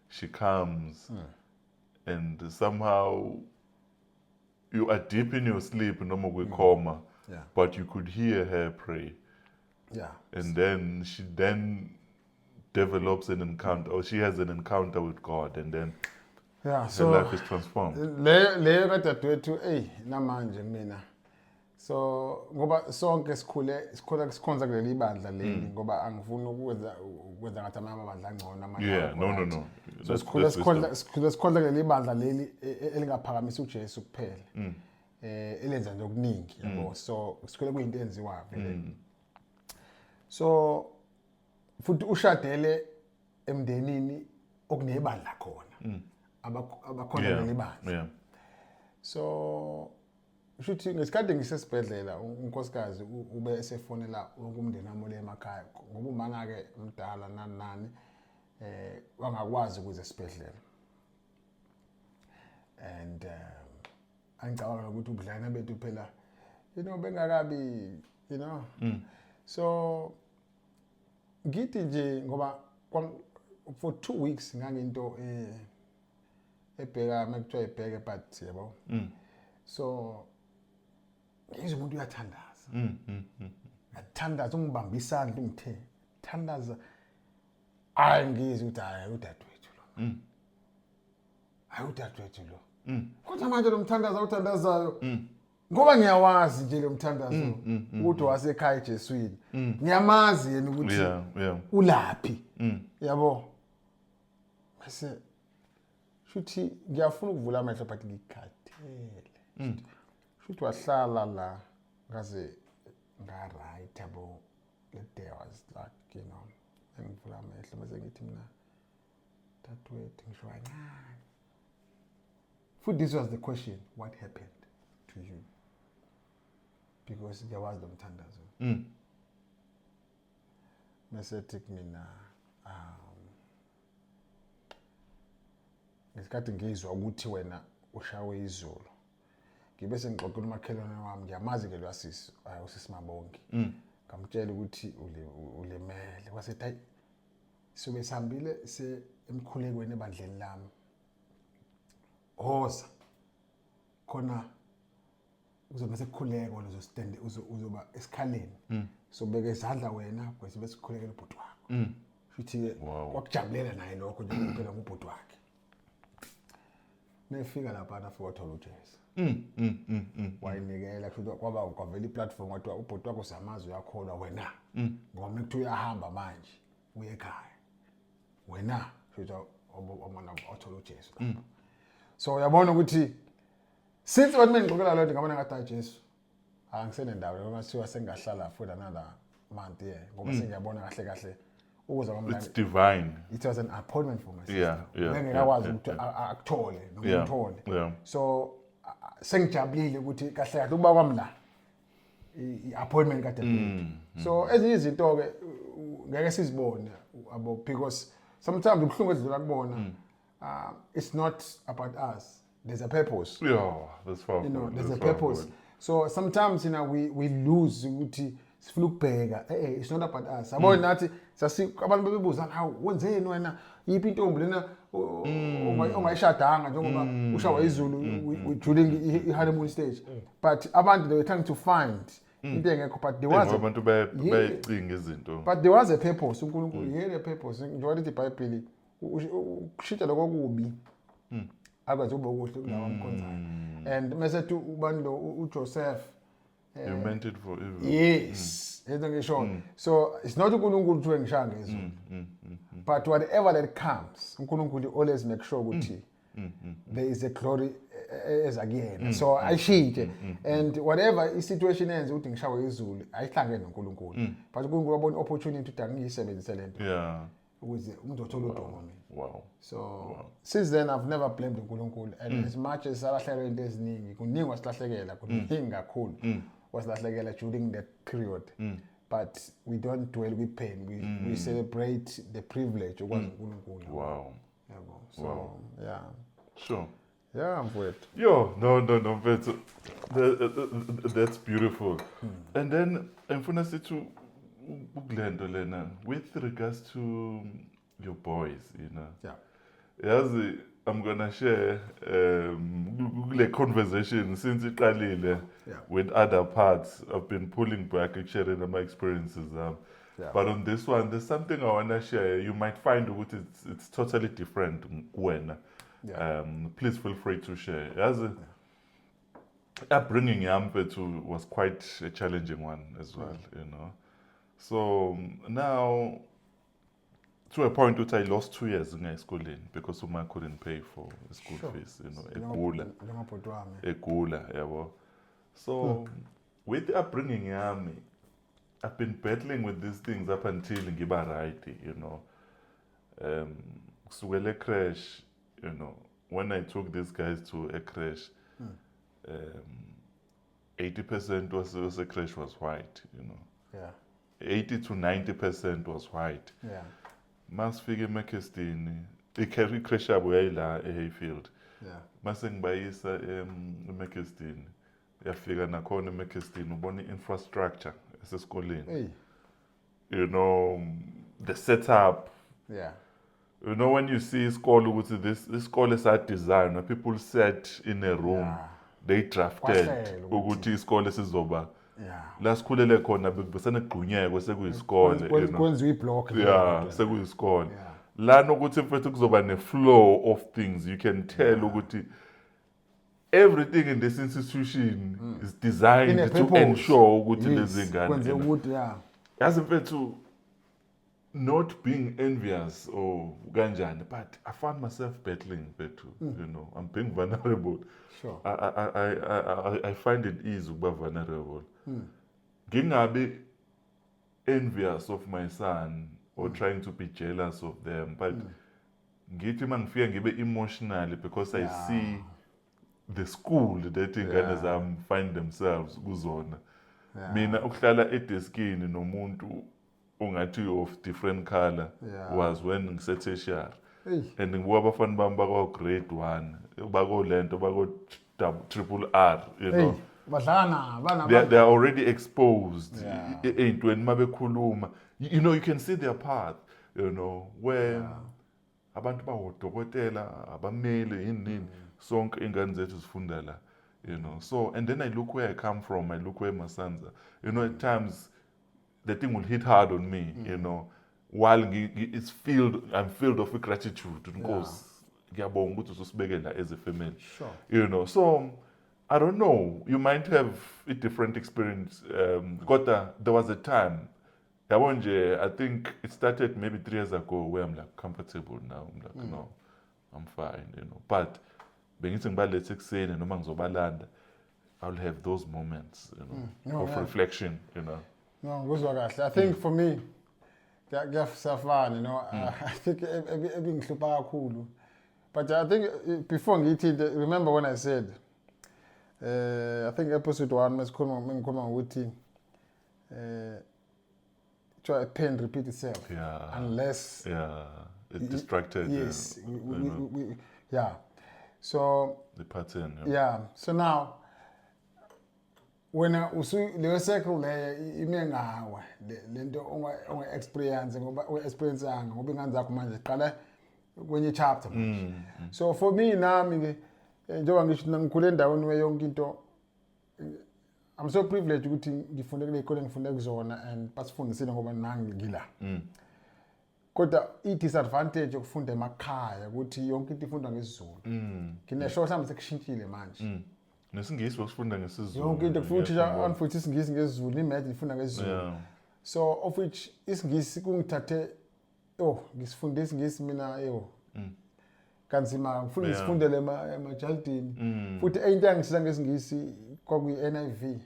she comes and somehow you are deep in your sleep noma kwi-coma but you could hear her pray. And then she develops an encounter, or she has an encounter with God, and then so her life is transformed. Le kadadewethu namanje mina so ngoba sonke sikhula sikhonza kuleli bandla leli ngoba angifuni ukwenza ngathi amabandla angcono amanye no so sikhula kuleli bandla leli elingaphakamisa uJesu kuphela elenza nje okuningi yabo so sikhule kuyinto enziwa vele so futhi ushadele emndenini okunebandla khona abakhona nebandla so ushuthi ngesikade ngisesibhedlela unkosikazi ube esefonela umndeni wami le emakhaya ngoba umana ke umdala nani wangakwazi ukuze esibhedlela and angicabanga ukuthi ubudlana bethu phela bengakabi so ngithi nje ngoba for 2 weeks nganginto ebheka makuthiwa ibheke but yabo so ngizwe umuntu uyathandaza uyathandaza ungibamba isandla ungithe thandaza angizwe ukuthi hayi udadewethu lo hayi udadewethu lo kodwa manje lo mthandaza uthandazayo ngoba ngiyawazi nje lo mthandazo ukuthi wasekhaya eJeswini ngiyamazi yena ukuthi ulaphi yabo Bese shuthi ngiyafuna ukuvula amehlo but ngikhathele. Shuthi wahlala la ngaze nga right yabo. That day was like, you know, engivula amehlo bese ngithi mina dadwethu ngisho kancane. Futhi this was the question, what happened to you? Because there was lo mthandazo. Mesethi kumina ngesikhathi ngizwa ukuthi wena ushawe izulu. Ngibe sengixoxela umakhelwane wami ngiyamazi ke lo asisi usisi Mabongi. Ngamtshela ukuthi ulemele. Wasethi hayi sobe sihambile se emkhulekweni ebandleni lami. Hoza khona uzobe sekukhuleka lezo stand uzoba esikhaleni. Sobeka izandla wena bese besikhulekela ubhuti wakho. Futhi wakujabulela naye lokho nje kuphela ngubhuti wakhe. Mefika lapha na for wathola uJesu. Wayinikela futhi kwaba kwavela iplatform wathi ubhuti wakho samazi uyakholwa wena. Ngoba mekuthi uyahamba manje uye ekhaya. Wena futhi omana wathola uJesu lapho. So uyabona ukuthi since wathi mengixoxela lo nto ngabona ngathi Jesu angisene ndawo ngoba siwa sengahlala for another month ngoba sengiyabona kahle kahle ukuza kwamla. It's divine. It was an appointment for myself. Yeah. Ngeke ukuthi akuthole ngithole. So sengijabulile ukuthi kahle kahle uba kwami la i-appointment kade. So ezinye izinto ke ngeke sizibone abo because sometimes ubhlungu ezidlula kubona it's not about us. There's a purpose. Yeah, that's fine. You know, there's a purpose. So sometimes we lose ukuthi sifuna ukubheka it's not about us. Abona nathi abantu bebuza how wenzeni wena yiphi intombi lena ongayishadanga njengoba ushawa izulu during i-honeymoon stage. But abantu they were trying to find into engekho but there was abantu bayicinga izinto. But there was a purpose. uNkulunkulu yena a purpose. Njengoba lithi iBhayibheli ukushintsha lokwakubi akwazi ube kuhle kulawa amkhonzayo. And mesethi ubando uJoseph You meant it for evil. Yes. So it's not uNkulunkulu to ngishaya ngezulu. But whatever that comes, uNkulunkulu always make sure ukuthi there is a glory as again. So ayishintshe and whatever situation ends ukuthi ngishawe izulu ayihlangene noNkulunkulu. But uNkulunkulu wabona opportunity ukuthi angiyisebenzise lento. Yeah. Ukuze umuntu othola udumo mina. Wow. So since then I've never blamed uNkulunkulu and as much as salahlekela into eziningi kuningi wasilahlekela kuningi kakhulu wasilahlekela during that period. But we don't dwell with pain. We celebrate the privilege of uNkulunkulu. Wow. So Wow. yeah. Sure. Yeah, I'm for it. Yo, no, but that's beautiful. And then ngifuna sithi ukulento lena with regards to your boys, you know. Yeah. Yazi I'm gonna share kule conversation since iqalile with other parts. I've been pulling back and sharing my experiences. But on this one, there's something I wanna share. You might find it's totally different when. Please feel free to share. As upbringing Yampetu was quite a challenging one as well, you know. So now, to a point which I lost 2 years in school because Uma couldn't pay for school fees, you know, egula, yeah. So with the upbringing yami, I've been battling with these things up until ngiba right, you know. Kusukela crash, you know, when I took these guys to a crash, 80% was a crash was white, you know. Yeah. 80 to 90% was white. Yeah. Masifike eMekestini, icarry crash yabo yayila eHayfield. Yeah. Mase ngibayisa eMekestini. Yafika nakhona eMekestini ubona infrastructure esesikoleni. Hey. You know, the setup. Yeah. You know when you see isikole ukuthi this school is at design where people sat in a room, they drafted ukuthi isikole sizoba. Yeah. La sikhulele khona bekubesana egqunyeko sekuyisikole, you know. Kwenziwe iblock. Yeah, sekuyisikole. La nokuthi mfethu kuzoba ne flow of things. You can tell ukuthi everything in this institution is designed to ensure ukuthi lezi ngane. Kwenze ukuthi yazi mfethu not being envious or ganjani, but I found myself battling bethu, you know. I'm being vulnerable. Sure. I find it easy to be vulnerable. Ngingabi envious of my son or trying to be jealous of them, but ngithi mangifika ngibe emotionally because I see the school that ingane zami find themselves kuzona. Mina ukuhlala edeskini nomuntu ungathi of different color was when ngisetertiary. And ngibuka abafana bami bako grade 1 bako lento bako triple R, you know. They are already exposed when mabekhuluma, you know, you can see their path, you know, where abantu bawodokotela abamele yini sonke ingane zethu zifunda la, you know. So and then I look where I come from, I look where my sons are, you know. At times the thing will hit hard on me, you know, while I'm filled of gratitude because ngiyabonga ukuthi usibekela as a family, you know. So I don't know, you might have a different experience. There was a time, I think it started maybe 3 years ago where I'm like comfortable now. I'm like, no, I'm fine, you know. But bengithi ngibaletse ekuseni noma ngizobalanda, I'll have those moments, you know, of reflection, you know. No, ngizwa kahle. I think for me, kuyasafana, you know. I think ebingihlupha kakhulu. But I think before ngithi, remember when I said, I think episode 1 mengikhuluma ukuthi try pain repeat itself unless it distracted. Yes, so the pattern. So now when leyo circle le ime ngawe lento onge experience ngoba experience anga ngoba ingane zakho manje qala kwenye chapter manje. So for me nami ke njengoba ngisho ngikhule endaweni weyonke into, I'm so privileged ukuthi ngifunde kule ikole ngifunde kuzona and basifundisile ngoba nangi ngila. Kodwa i-disadvantage yokufunda emakhaya ukuthi yonke into ifundwa ngesizulu. Nginesho mhlawumbe sekushintshile manje. Nesingisi wasifunda ngesizulu. Yonke into futhi anfuthi isingisi ngesizulu, imagine ifunda ngesizulu. So of which isingisi kungithathe ngisifunde isingisi mina kanzima ngifuna ngifundele emajaldini futhi into engisiza ngesingisi kwakuyi-NIV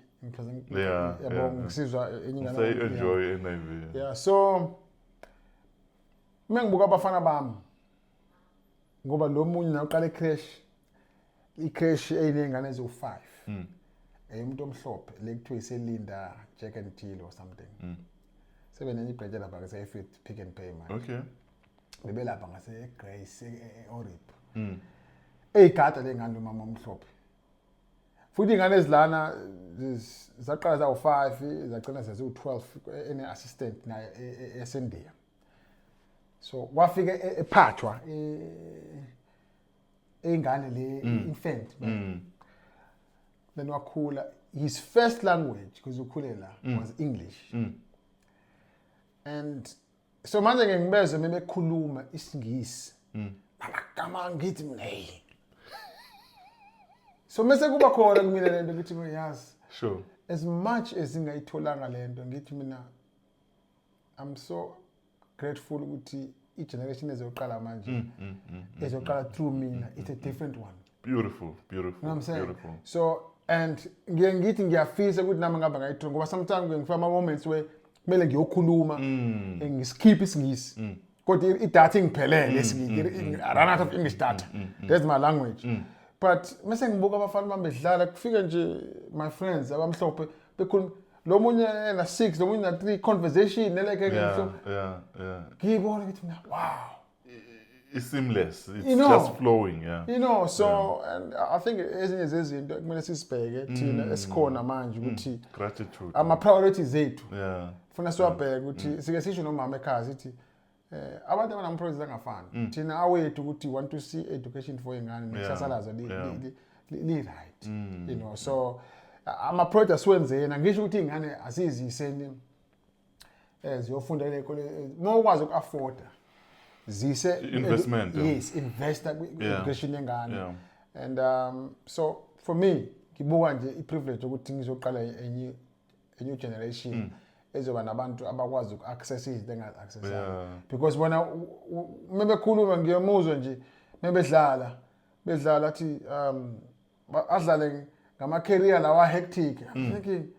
yabo ngisizwa enyingana say enjoy NIV. So mengibuka abafana bami ngoba lo munye nawuqala i-crash eyinengane ezo5 umuntu omhlophe lekuthiwa iselinda Jack and Jill or something. Sebenenye ibread lapha ke Pick and Pay manje. Okay. Bebelapha ngase Grace Orip. Eyigada lengane umama omhlophe. Futhi ingane ezilana zaqala zawu5 zagcina seziwu12 ene assistant naye eSendia. So wafika ephathwa ingane le infant. Then wakhula, his first language because ukhulela was English. And so manje ngibezwe mebekhuluma isingisi. Amagama ngithi mina so mase kuba khona kumina lento ukuthi yazi. Sure. As much as ngayitholanga lento ngithi mina I'm so grateful ukuthi i-generation ezoqala manje ezoqala through mina, it's a different one. Beautiful. You know what I'm saying? Beautiful. So and ngithi ngiyafisa ukuthi nami ngaba ngayithola ngoba sometimes ngifika ama moments where kumele ngiyokhuluma ngisikhiphe isingisi kodwa idatha ingiphelele esingisi, I run out of English data. That's my language. But mase ngibuka abafana bami bedlala kufika nje my friends abamhlophe bekhuluma lo munye na 6 lo munye na 3 conversation like ngiyibona ukuthi mina wow, it's seamless, it's just flowing. You know, so and I think ezinye zezinto kumele sisibheke thina esikhona manje ukuthi gratitude ama priorities zethu funa siwabheke ukuthi sike sisho nomama ekhaya sithi abantu abana priorities angafani. Thina awethu ukuthi want to see education for ingane nekusasalaza li right, you know. So ama projects wenzena ngisho ukuthi ingane asiziseni ziyofunda ekole more ukwazi uku-afforda zise investment. Yes, invest education yengane. And so for me ngibuka nje i-privilege ukuthi ngizoqala a new generation ezoba nabantu abakwazi uku-access izinto engazi-accessayo. Yeah. Because bona uma bekhuluma ngiyomuzwa nje bedlala athi adlale ngama-career lawa hectic. I'm thinking,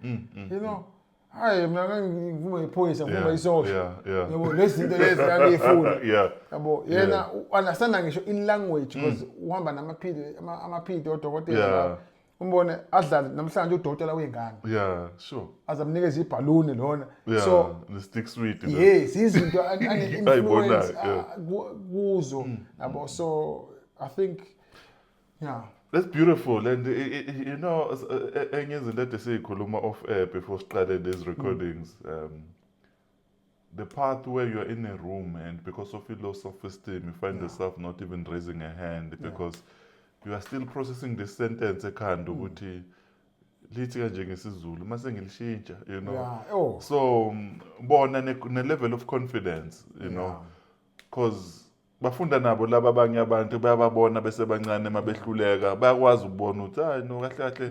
you know, hayi mina ngivuma iphoyisa ngivuma isosha. Yabo lezi zinto lezi ngangiyifuna. Yabo yena understand ngisho in language because uhamba amaphidi odokotela. Umbone adlale namhlanje udokotela wengane. Yeah, sure. Azamnikeza ibhaluni lona. So the stick sweet. Yes, izinto ane-influence kuzo. Yabo so I think yeah. That's beautiful, and you know, enye izinto ade siyikhuluma off air before started these recordings. The part where you're in a room and because of your low self-esteem, you find yourself not even raising a hand because you are still processing this sentence ekhanda ukuthi lithi kanje ngesizulu mase ngilishintsha, you know. So bona ne level of confidence, you know, because bafunda nabo laba abanye abantu bayababona bese bancane mabehluleka bayakwazi ukubona ukuthi hayi no kahle kahle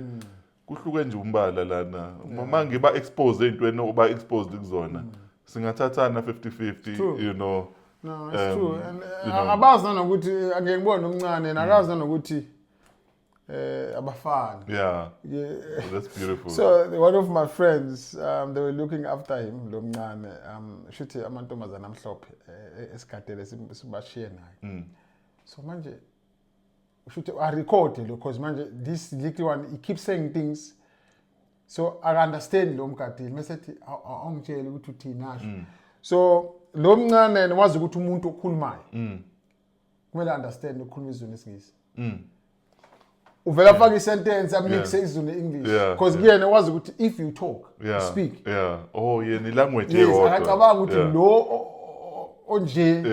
kuhluke nje umbala lana manje ba expose ezintweni oba exposed kuzona singathathana 50-50, you know. No, it's true. And abazi nanokuthi ake ngibone umncane nakazi nanokuthi abafana. Yeah. That's beautiful. So one of my friends, they were looking after him lo mncane. Shuthi amantombazana amhlophe esikhatele sibashiye naye. So manje shuthi I record lo because manje this little one he keeps saying things. So I understand lo mkhatile mesethi awungitshela ukuthi uthina asho. So lo mncane wazi ukuthi umuntu okhulumayo kumele understand ukukhuluma izulu lesingisi. Uvela afaka isentence amix izulu English because kuyena wazi ukuthi if you talk you speak. Oh yeah, ni language eyodwa. Yes, akacabanga ukuthi lo onje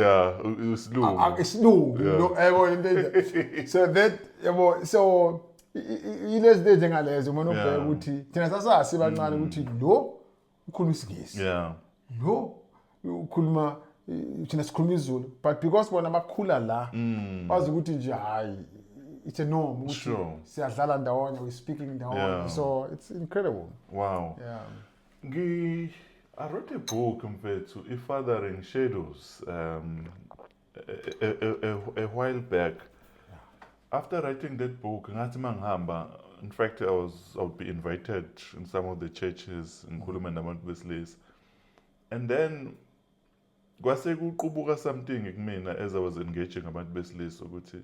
isilungu lo yabo into. So that yabo so ilezi nje njengalezo uma ubheka ukuthi thina sasasi bancane ukuthi lo ukhuluma isingisi. Lo ukhuluma thina sikhuluma izulu but because bona bakhula la bazi ukuthi nje hayi it's a norm ukuthi siyadlala ndawonye we speaking ndawonye so it's incredible. Wow. I wrote a book mfethu A Father in Shadows a while back. After writing that book ngathi mangihamba, in fact I would be invited in some of the churches in ngikhuluma nabantu besilisa. And then kwase kuqubuka something kumina as I was engaging abantu besilisa ukuthi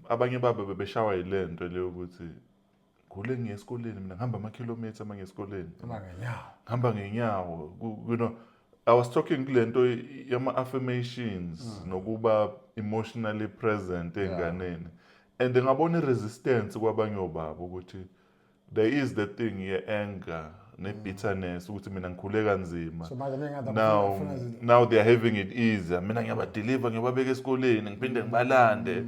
abanye babo bebeshawa yilento leyo ukuthi ngule ngiye esikoleni mina ngihamba ama-kilometers amanye esikoleni ngihamba ngenyawo, you know. I was talking kulento yama affirmations nokuba emotionally present enganeni and ngabona resistance kwabanye obaba ukuthi there is the thing ye anger ne bitterness ukuthi mina ngikhule kanzima. So now they are having it easy. Mina ngiyabadeliver ngiyababeka esikoleni ngiphinde ngibalande.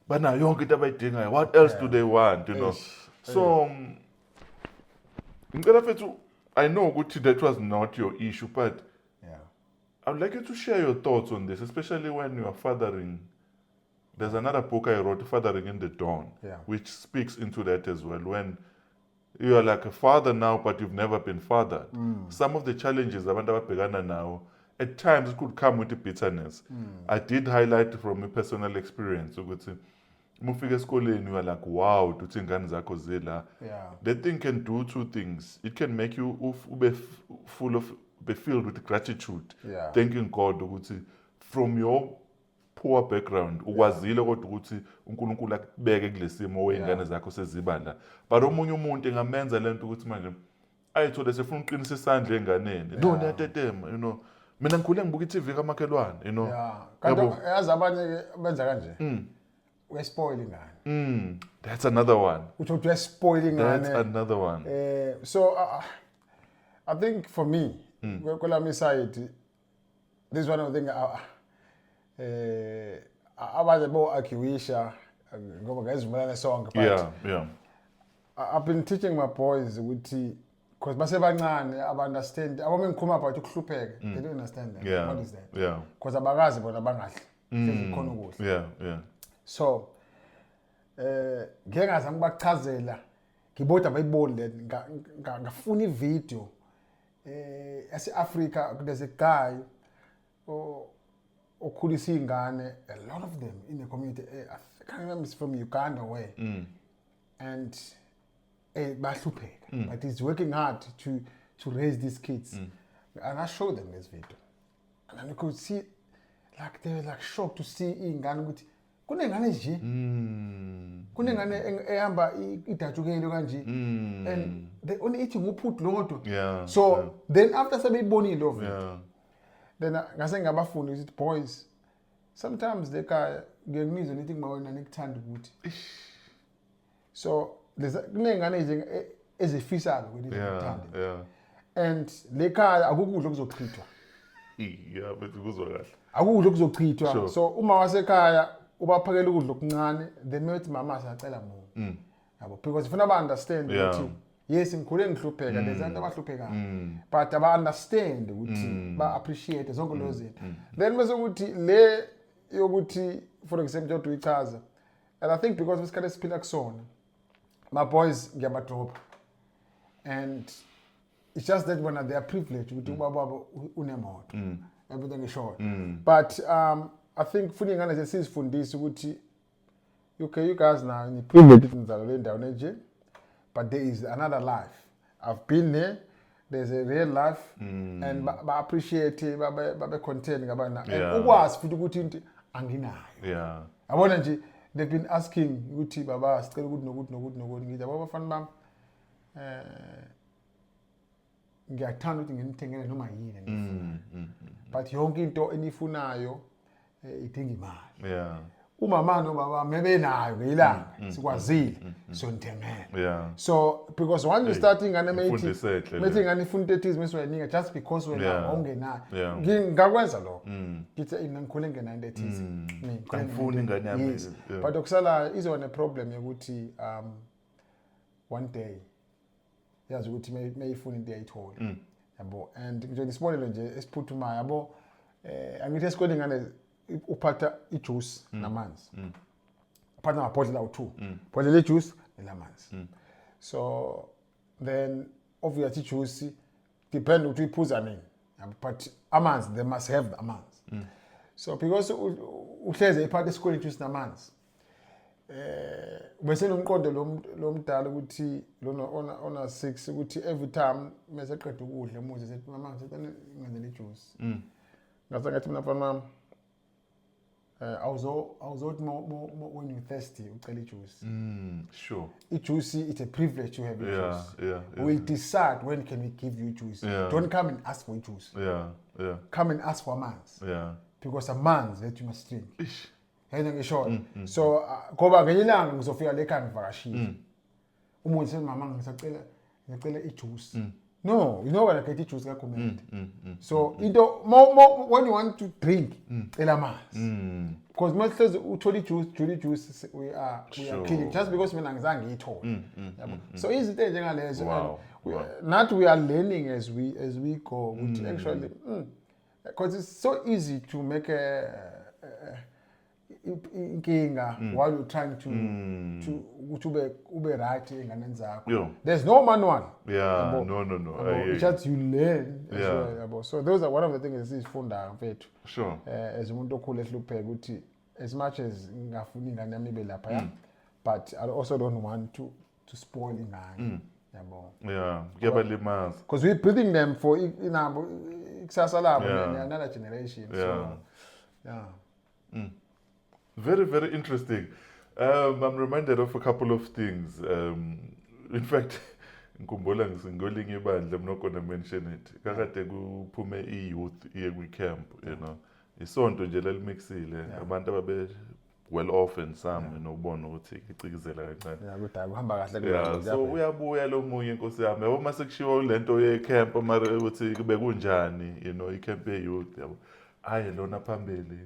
Bana yonke into abayidingayo. What else do they want, you know? So ngicela mfethu, I know ukuthi that was not your issue but I would like you to share your thoughts on this, especially when you are fathering. There's another book I wrote, Fathering in the Dawn, which speaks into that as well. When you are like a father now, but you've never been fathered. Some of the challenges abantu ababhekana now, at times it could come with the bitterness. I did highlight from a personal experience. ukuthi mufika esikoleni you are like, wow, tuthi ingane zakho zila. That thing can do two things. It can make you be filled with gratitude, thanking God ukuthi from your poor background ukwazile kodwa ukuthi uNkulunkulu akubeke kulesimo wengane zakho sezibala. But omunye umuntu engamenza lento ukuthi manje ayithole sefuna uqinisa isandla enganeni. No niyatetema, you know. Mina ngikhule ngibuka iTV kamakhelwane, you know. Kanti yazi abanye benza kanje. We spoil ingane. That's another one. Uthi we spoil ingane. That's another one. So I think for me kwelami side this is one of the things abanye bo argue ngoba ngazivumelana sonke but I've been teaching my boys ukuthi because basebancane understand abame ngikhuluma about ukuhlupheka they don't understand that. What is that? Because abakazi bona bangahle khona ukudla. So ngeke ngaze ngibachazela ngibodwa bayibone ngafuna ivideo ase-Africa, there's a guy okhulisa iy'ngane, a lot of them in the community. I can't remember, it's from Uganda where. And bahlupheka, but he's working hard to raise these kids. And I showed them this video. And then you could see, like, they were like shocked to see iy'ngane ukuthi kunengane nje. Kunengane ehamba idajukele kanje. And they only eating uphuthu lodwa. So then after sebeyibonile lo video, then ngase ngabafundi ukuthi boys, sometimes they ka ngiyangizwa nithi ngibawona nikuthanda ukuthi. So kunengane nje ezifisayo ukuthi zikuthande. And lekhaya akukudla okuzochithwa. Yeah, but kuzwa kahle. Akudla okuzochithwa. So uma wasekhaya ubaphakela ukudla okuncane, then methi mama siyacela mungu. Yabo, because ifuna ba understand ukuthi yes ngikhule ngihlupheka, there's abantu abahluphekayo. But aba understand ukuthi ba appreciate zonke lezo zinto. Then bese ukuthi le yokuthi for example njengoba uyichaza, and I think because wesikhathi esiphila kusona, my boys ngiyabadropa. And it's just that when they are privileged ukuthi ubaba unemoto. Everything is short. But I think funi ngane sesizifundisa ukuthi okay, you guys now in privilege ngizalo le ndawo nje, but there is another life. I've been there. There's a real life, and ba appreciate ba content ngabana. And ukwazi futhi ukuthi into anginayo. Yabona nje they've been asking ukuthi baba sicela ukuthi nokuthi ngithi baba bafana bami ngiyathanda ukuthi nginithengele noma yini engifuna. But yonke into enifunayo idinga imali. Umama nobaba mebenayo ngilanga sikwazile so nithengele. So because once you starting ngane methi ngane ifuna ethize mesiwayinika just because wena ongenayo. Ngingakwenza lokho. Ngithi ngikhule ngenanto ethize. Angifuni ingane yami. But okusala izona problem yokuthi one day yazi ukuthi mayifuna into ayithola. Yabo, and nje isibonelo nje esiphuthumayo yabo, angithi esikoleni ngane uphatha ijuice namanzi. Uphatha amabhodlela awu-2. Bhodlela ijuice nelamanzi. So then obviously ijuice depend ukuthi uyiphuza nini. But amanzi, they must have the amanzi. So because uhleze iphatha esikoleni ijuice namanzi, bese nomqondo lomdala ukuthi lona ona 6 ukuthi every time mase qeda ukudla umuzi sethi mama ngicela ngenzele ijuice. Ngase ngathi mina mfana mama awuzothi when you thirsty ucela ijuice. Sure. Ijuice, it's a privilege to have juice. We'll decide when can we give you juice. Don't come and ask for juice. Come and ask for amanzi. Because amanzi that you must drink. Yena ngisho. So ngoba ngenyilanga ngizofika lekhaya ngivakashile. Umuntu sethi mama ngicela ijuice. No, you know when I get ijuice kakhomende. So into when you want to drink cela amanzi. Because mase uthola juice we are killing just because mina ngizange ngiyithola. So izinto njengalezo not we are learning as we go. Actually because it's so easy to make a inkinga while you're trying to ube right engane zakho. There's no manual. No. It's just you learn as well. So those are one of the things esifunda mfethu. Sure. As umuntu okhule ehlupheka ukuthi as much as ngafuni ingane yami ibe lapha, but I also don't want to spoil ingane. Kuyabalimaza. Because we're building them for ikusasa labo another generation. So Very, very interesting. I'm reminded of a couple of things. In fact, ngikhumbula ngisingolinye ibandla, I'm not going to mention it. Kakade kuphume i-youth iye kwi-camp, you know. Isonto nje lelimixile, abantu ababe well off and some, you know, ubona ukuthi icikizela kancane. Ukuthi akuhamba kahle so uyabuya lo munye inkosi yami. Yabo mase kushiwo lento ye-camp mara ukuthi kube kunjani, you know, i-camp ye-youth, yabo. Aye lona phambili.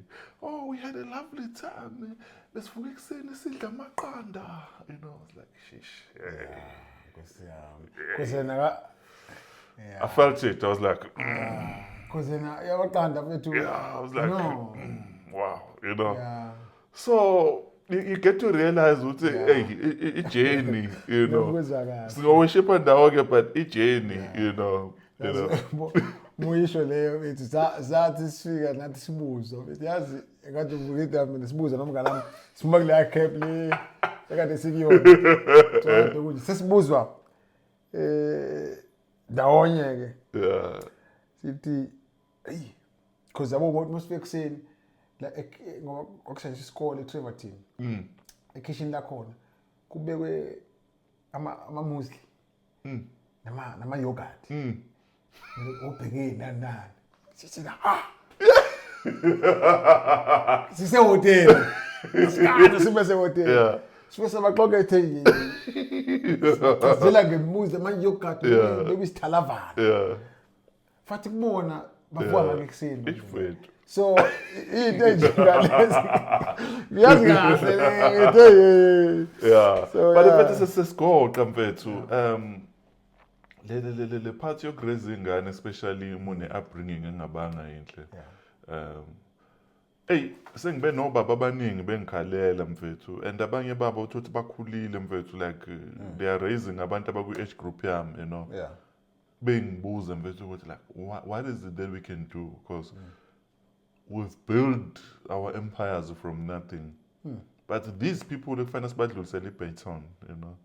Oh, we had a lovely time. Besivuka ekuseni sidla amaqanda. You know, I was like, shish. I felt it. I was like, I was like, wow, you know. So you get to realize hey, journey, you know. So we shape and dog, but journey, you know. Muyisho leyo ethi zathi sifika nathi sibuzo. Yazi ekade ngikade mina sibuza nomngane nami sima kule cap le ekade sikuyona. Tshwade kunje sesibuzwa ndawonye ke. Yeah. Sithi hey because yabo umuntu must fake kuseni la ngokushayisa isikole eTreverton. Ekitchen la khona kubekwe ama muesli. Nama yogurt. Ubheke nani. Sithi sise hotel. Sikade sibe se hotel. Yeah. Sibe sabaxokethe zela ngemuzi ama yogurt bekwisithalavana. Yeah. Fathi kubona bavuka ngakuseni. Ifethu. So into enjengalezi uyazi kahle le. Yeah. So, But yeah. if it's a sesigoqa mfethu, le part yokugrazing ingane especially mune upbringing engabanga inhle. Hey, sengibe nobaba abaningi bengikhalela mfethu and abanye babo uthi bakhulile mfethu like they are raising abantu abaku age group yami, you know. Yeah. Bengibuza mfethu ukuthi like what is it that we can do because we've built our empires from nothing. But these people who find us badlulisela iBayton, you know.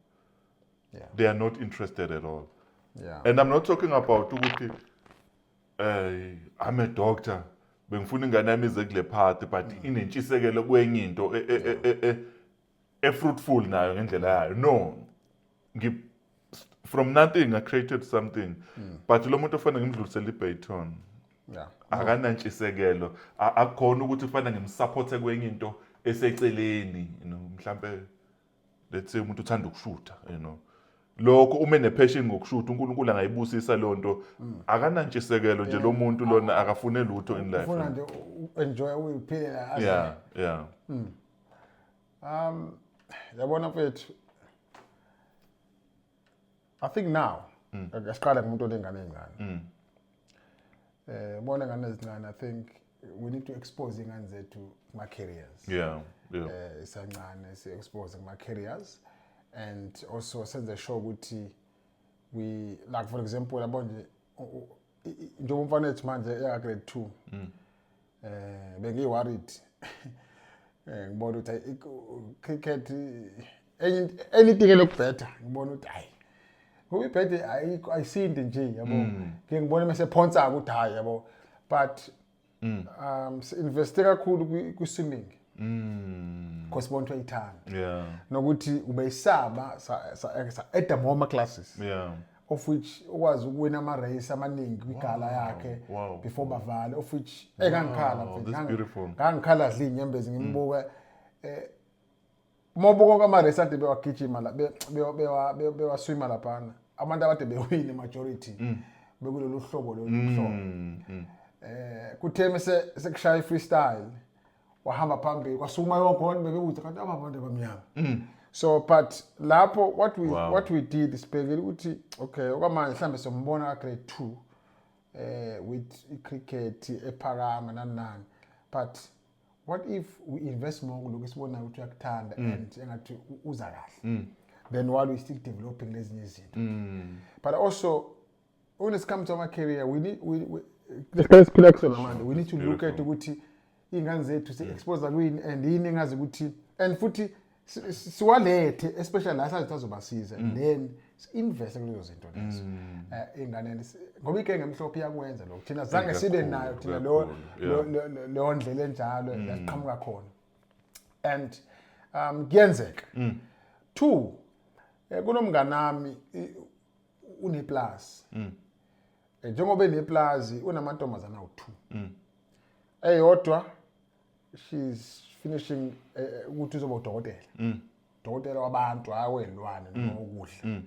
Yeah. They are not interested at all. Yeah. And I'm not talking about ukuthi I'm a doctor. Bengifuna ingane yami ize kule party but inentshisekelo kwenye into fruitful nayo ngendlela yayo. No. From nothing I created something. But lo muntu ofana ngimdlulisela iBayton. Yeah. Akanantshisekelo. Akukhona ukuthi ufana ngimsupport kwenye into eseceleni, you know, mhlambe let's say umuntu uthanda ukushutha, you know. Lokho uma nepassion ngokushutha uNkulunkulu angayibusisa lonto akanantshisekelo nje lo muntu lona akafune lutho in life. Ufuna nje enjoy uyiphile. Yeah. Yabona mfethu I think now asiqala ngumuntu olengane ingane. Bona ngane ezincane I think we need to expose ingane zethu kuma careers. Yeah. Isancane si expose kuma careers and also senze sure ukuthi we like for example yabona nje njengoba umfana ethu manje eya grade 2 bengi worried ngibona ukuthi cricket anything elokubhetha ngibona ukuthi hayi ngoba ibhethe ayisindi nje yabo ke ngibona mase phonsa ukuthi hayi yabo but investe kakhulu ku swimming because bonke bayithanda. Yeah. Nokuthi ubeyisaba sa at more classes. Yeah. Of which ukwazi ukuwina ama race amaningi kwigala yakhe before bavale of which engangikhala mfethu ngangikhala dli inyembezi ngimbuka mobuko kama race ade bewagijima la bewa swimmer lapana abantu abade bewine majority bekulolu hlobo lolu kuthe mase sekushaya freestyle wahamba phambili kwasukuma yonke bebekuthi kanti abantu abamnyama. So but lapho what we did isibhekile ukuthi okay okwamanje mhlambe sombona ka grade 2 with cricket ephakama nanani but what if we invest more kuloko sibona ukuthi uyakuthanda and engathi uza kahle then while we still developing lezinye izinto. But also when it comes to our career we need we need to look at ukuthi ingane zethu si expose kwini and yini engazi ukuthi and futhi siwalethe especially la sathi azobasiza then invest kulezo zinto lezo ingane ngoba ike ngemhlophe yakwenza lokho thina zange sibe nayo thina lo ndlela enjalo yaqhamuka khona and kuyenzeka. 2 kunomngane nami uneplazi njengoba eneplazi unamantombazana awu2 eyodwa she's finishing ukuthi uzoba udokotela. Dokotela wabantu awelwane nokudla.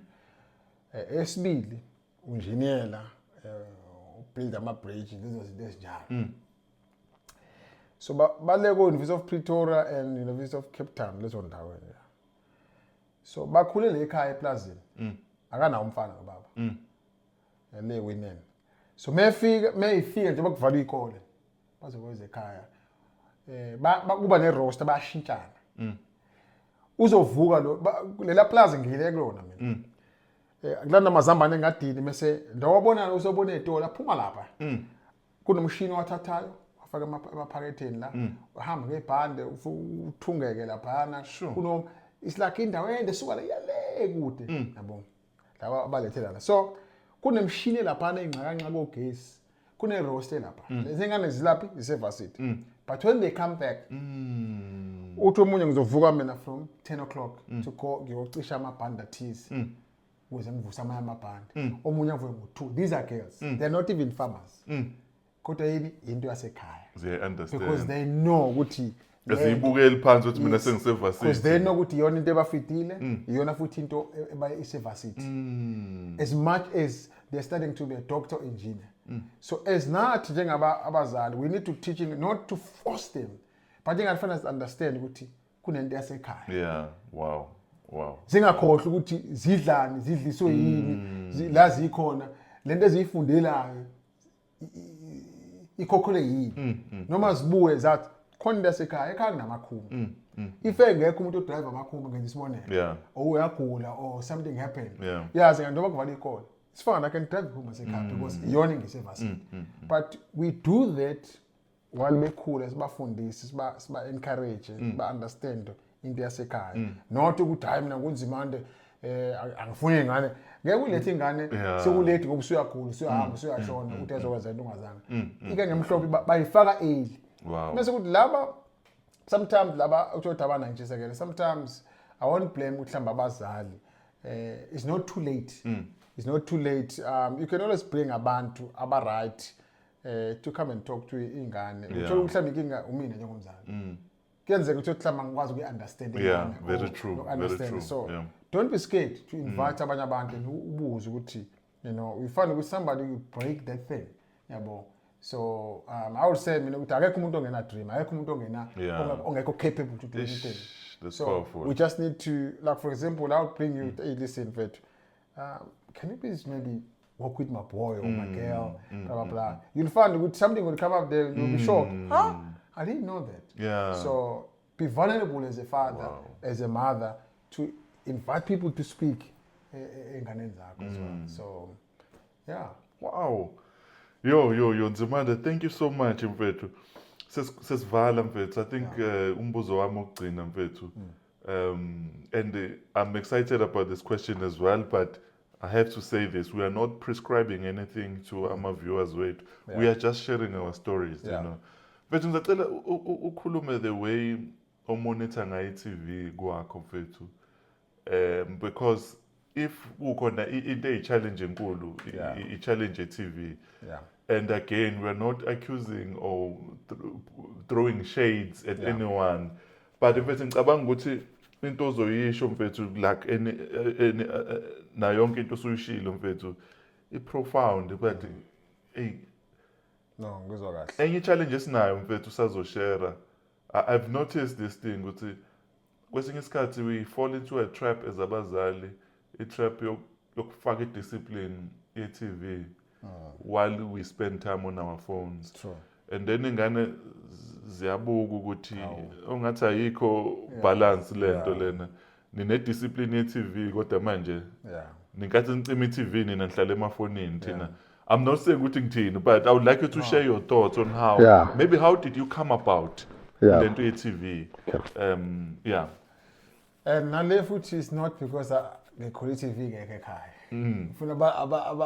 Esibili unjiniyela build ama bridge lezo zinto ezinjalo. So baleko University of Pretoria and University of Cape Town lezo ndawo. So bakhulele ekhaya eplazini. Akanawo umfana nobaba. Le winene. So mayifika nje bakuvala ikole. Bazokwenza ekhaya. Bakuba ne roster bayashintshana. Uzovuka lo lela plaza ngile kulona mina. kulanda amazambane engadini bese ndawabona usobona eTola aphuma lapha kunomshini wathathayo afaka emaphaketheni la uhamba ngebhande uthungeke laphana kuno isilakhe indawo ende suka la yale kude yabo laba abalethela la so kunemshini laphana ingxakanxa kogesi kune roaster lapha lezingane zilaphi isevarsity but when they come back uthi omunye ngizovuka mina from 10 o'clock to go ngiyocisha amabhande athize ukuze ngivusa amabhande omunye avuke ngo2 these are girls they are not even farmers kodwa yini into yasekhaya they understand because they know ukuthi ezibukeli phansi ukuthi mina sengisevarsity because they know ukuthi iyona into ebafitile iyona futhi into ebayisevarsity as much as they're studying to be a doctor engineer so as nathi njengaba abazali we need to teach them not to force them but ingafana understand ukuthi kunento yasekhaya yeah wow singakhohle ukuthi zidlani zidliswe yini la zikhona lento ezifundelayo ikhokhole yini noma zibuye zathi khona into yasekhaya ekhaya kunamakhumbi if engekho umuntu odrive amakhumbi ngenza isibonelo or uyagula or something happened yazi njengoba kuvala ikole it's fine I can drive home asekhaya because iyona ngisevarsity but we do that while bekhula sibafundisi siba encourage siba understand into yasekhaya not ukuthi hayi mina kunzima nje angifuni ingane ngeke ulethe ingane sekulate ngoba usuyagula usuyahamba usuyashona ukuthi ezokwenza into ongazanga ike ngemhlophe bayifaka early bese ukuthi laba sometimes laba uthola abana ngishisekele sometimes I won't blame ukuthi mhlamba abazali it's not too late it's not too late you can always bring abantu aba right to come and talk to ingane uthola mhlamba inkinga umina njengomzali kuyenzeka ukuthi mhlamba ngikwazi ukuyiunderstand ingane very true so don't be scared to invite abanye abantu ubuze ukuthi you know we find with somebody you break that thing yabo so I would say mina ukuthi akekho umuntu ongena dream akekho umuntu ongena ongekho capable to do anything so powerful. We just need to like for example I would bring you hey listen vet can you please maybe walk with my boy or my girl blah blah blah you'll find that something will come up there you'll be shocked I didn't know that so be vulnerable as a father as a mother to invite people to speak enganeni zakho as well so yeah wow yo Nzimande thank you so much mfethu sesivala mfethu I think umbuzo wami ogcina mfethu and I'm excited about this question as well but I have to say this we are not prescribing anything to our viewers wethu we are just sharing our stories you know mfethu ngicela ukhulume the way omonitor ngayi TV kwakho mfethu because if ukhona into eyi-challenge enkulu i-challenge TV and again we're not accusing or throwing shades at anyone but mfethu ngicabanga ukuthi into ozoyisho mfethu like na yonke into osuyishilo mfethu i-profound but hey no ngizwa kahle enye challenge esinayo mfethu sazoshare I've noticed this thing ukuthi kwesinye isikhathi we fall into a trap as abazali i-trap yokufaka i-discipline ye-TV while we spend time on our phones and then ingane ziyabuka ukuthi ongathi ayikho balance lento lena nine-discipline ye-TV kodwa manje ninkathi nicima i-TV nina nihlala emafonini thina I'm not saying ukuthi ngithini but I would like you to share your thoughts on how maybe how did you come about lento ye-TV and nale futhi is not because ngikhona i-TV ngeke ekhaya ufuna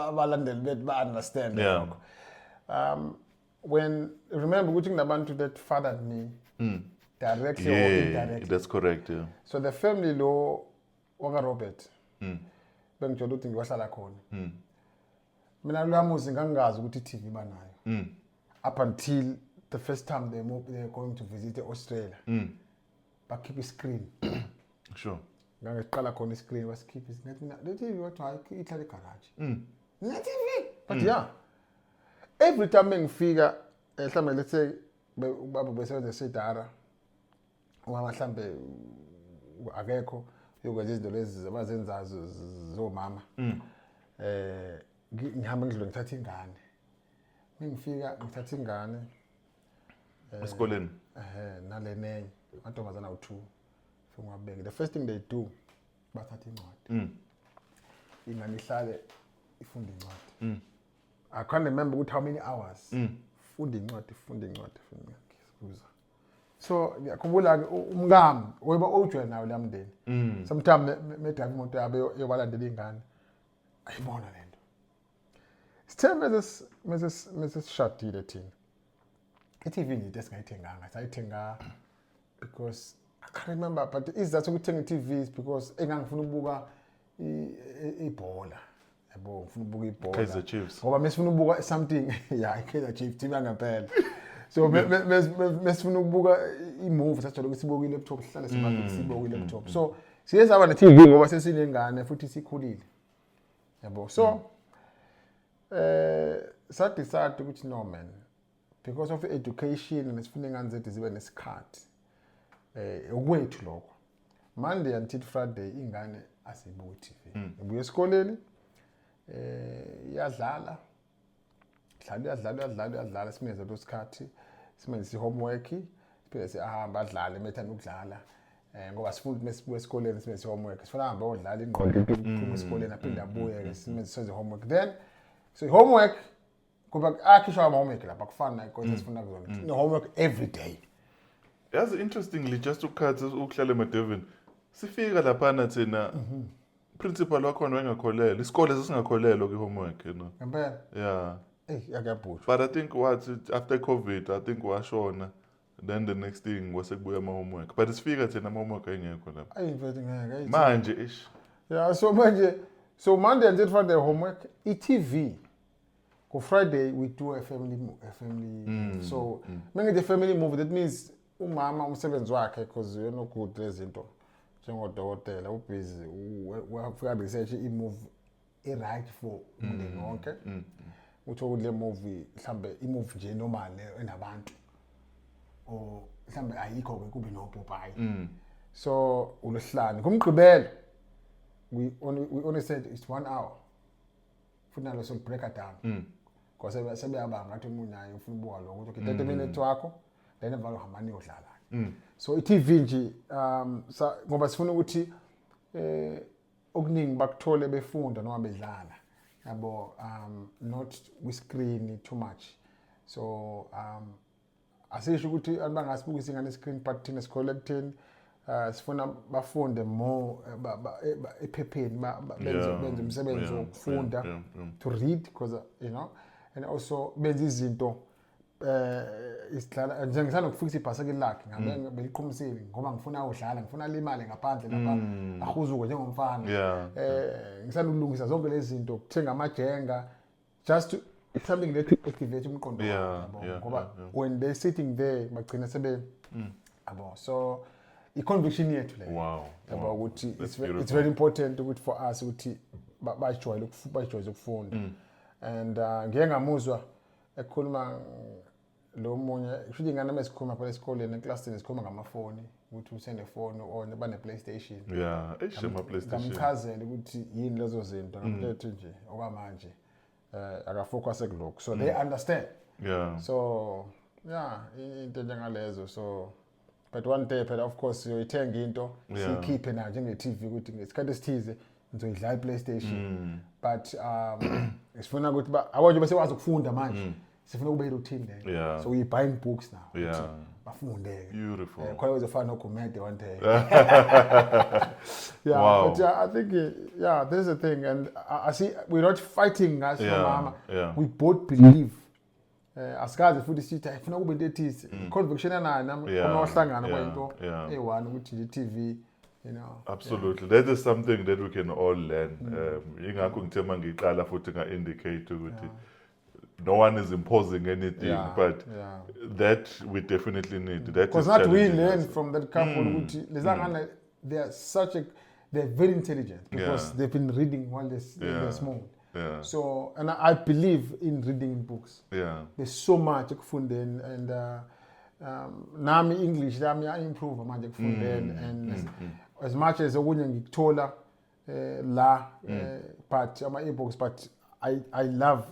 abalandeli bethu ba-understand lokho when remember ukuthi kunabantu that fathered me directly or indirectly that's correct so the family lo waka-Robert bengitshela ukuthi ngiwahlala khona mina lwamuzi ngangingazi ukuthi i-TV banayo up until the first time they're going to visit Australia bakhipha i-screen sure ngangiqala khona i-screen basikhipha le TV wathi hayi ihlala egarage ne-TV but yeah every time ngifika mhlambe let's say ubaba besebenza eSidara uma mhlambe akekho yokwenza izinto lezi abazenzayo zomama ngihamba ngidlule ngithatha ingane ngifika ngithatha ingane esikoleni nalenenye amantombazana u2 ngiyabeka the first thing they do bathatha incwadi ingane ihlale ifunda incwadi. I can't remember how many hours. Funda incwadi. So ngiyakhumbula-ke umngami weba ujoyina nawo la mndeni. Sometimes medrive imoto yabe yobalandela ingane. Ayibona lento. Sithe Mrs. Shadile thina. I-TV nje esingayithenganga. Sayithenga because I can't remember, but isizathu ukuthenga i-TV is because engangifuna ukubuka ibhola. Yabo ngifuna ukubuka ibhola. Kaizer Chiefs. Ngoba mesifuna ukubuka something Kaizer Chiefs TV angempela. So mesifuna ukubuka i-movie sasijwayele ukuthi sibuke i-laptop sihlale sibantu sibuke i-laptop. So siye saba ne-TV ngoba sesinengane futhi sikhulile. Yabo. So decide ukuthi no man, because of education nesifuna ingane zethu zibe nesikhathi. Ukwethu lokho. Monday until Friday ingane asibuka TV. Ibuye esikoleni iyadlala. Iyadlala simeze lo sikhathi. Simenze homework. Siphinde sihamba adlale methanda ukudlala. Ngoba sifuthi mesibuye esikoleni simenze homework. Sifuna hamba odlala ingqondo iphuma esikoleni aphinde abuye simenze homework. Then so homework kuba akhishwa homework lapha kufana na inkonzo sifuna kuzona. No homework every day. Yazi interestingly just ukukhatha ukuhlala eMadevin sifika lapha thina principal wakhona wayengakholelwa isikole sesingakholelwa ke homework Ngempela? Yeah. Yakabhutsha. But I think after COVID I think washona then the next thing wasekubuya ama homework but sifika thina ama homework ayengekho lapha. Ayimfethu ngeke. Manje ish. Yeah, so Monday until Friday homework, TV. Go Friday we do a family so menge the family movie that means umama umsebenzi wakhe because you know good lezinto njengodokotela ubusy uyafika research i-move right for umndeni wonke. Utho kule movie mhlambe i-movie nje normal enabantu or mhlambe ayikho kube nopopayi. So uLosihlanu kumgqibelo we only said it's 1 hour. Funa lo so break it down. Because sebeyabanga ngathi umunyayo ufuna ubuka lokho ukuthi 30 minutes wakho then valo hamani yodlala. So i-TV nje ngoba sifuna ukuthi okuningi bakuthole befunda noma bedlala. Yabo not with screen too much. So asisho ukuthi abangasibuka ingane screen but thina sicollecting sifuna bafunde more ephepheni benze umsebenzi wokufunda to read because you know and also benze izinto isidlala njengisana ukufika ibhaseke lakhe ngabe beliqhumisile ngoba ngifuna udlala ngifuna limali ngaphandle lapha ahuzuko njengomfana ngisana ukulungisa zonke lezi zinto kuthenga amajenga just to something that activate umqondo ngoba when they sitting there bagcina sebe abo so i-conviction yethu le yabo ukuthi it's very important ukuthi for us ukuthi bajwayele ukufunda and ngeke ngamuzwa ekhuluma lo munye futhi ingane mesikhuluma phela esikoleni eclassini sikhuluma ngamafoni ukuthi usende phone or bane PlayStation ama PlayStation ngamchazela ukuthi yini lezo zinto ngaphethe nje okwamanje akafocus kuloko so they understand so into njengalezo so but one day phela of course uyoyithenga into sikhiphe na njenge-TV ukuthi ngesikhathi esithize ngizoyidlala iPlayStation but sifuna ukuthi abanye bese wazi ukufunda manje sifuna kube routine le so we buying books now bafunde beautiful khona uzofana noGumede one day wow. But I think there's a thing and I see we're not fighting as mama we both believe asikaze futhi sithi ayifuna kube into ethize conviction yanayo nohlangana kwento eyi-one ukuthi i-TV you know absolutely that is something that we can all learn ingakho ngithe mangiqala futhi nga-indicate ukuthi no one is imposing anything but that we definitely need that because not we learn from that couple ukuthi lezangane they're very intelligent because they've been reading while they're small. So and I believe in reading books. There's so much ekufundeni and nami English nami improve manje ekufundeni and as much as okunye ngikuthola la but ama e-books but I love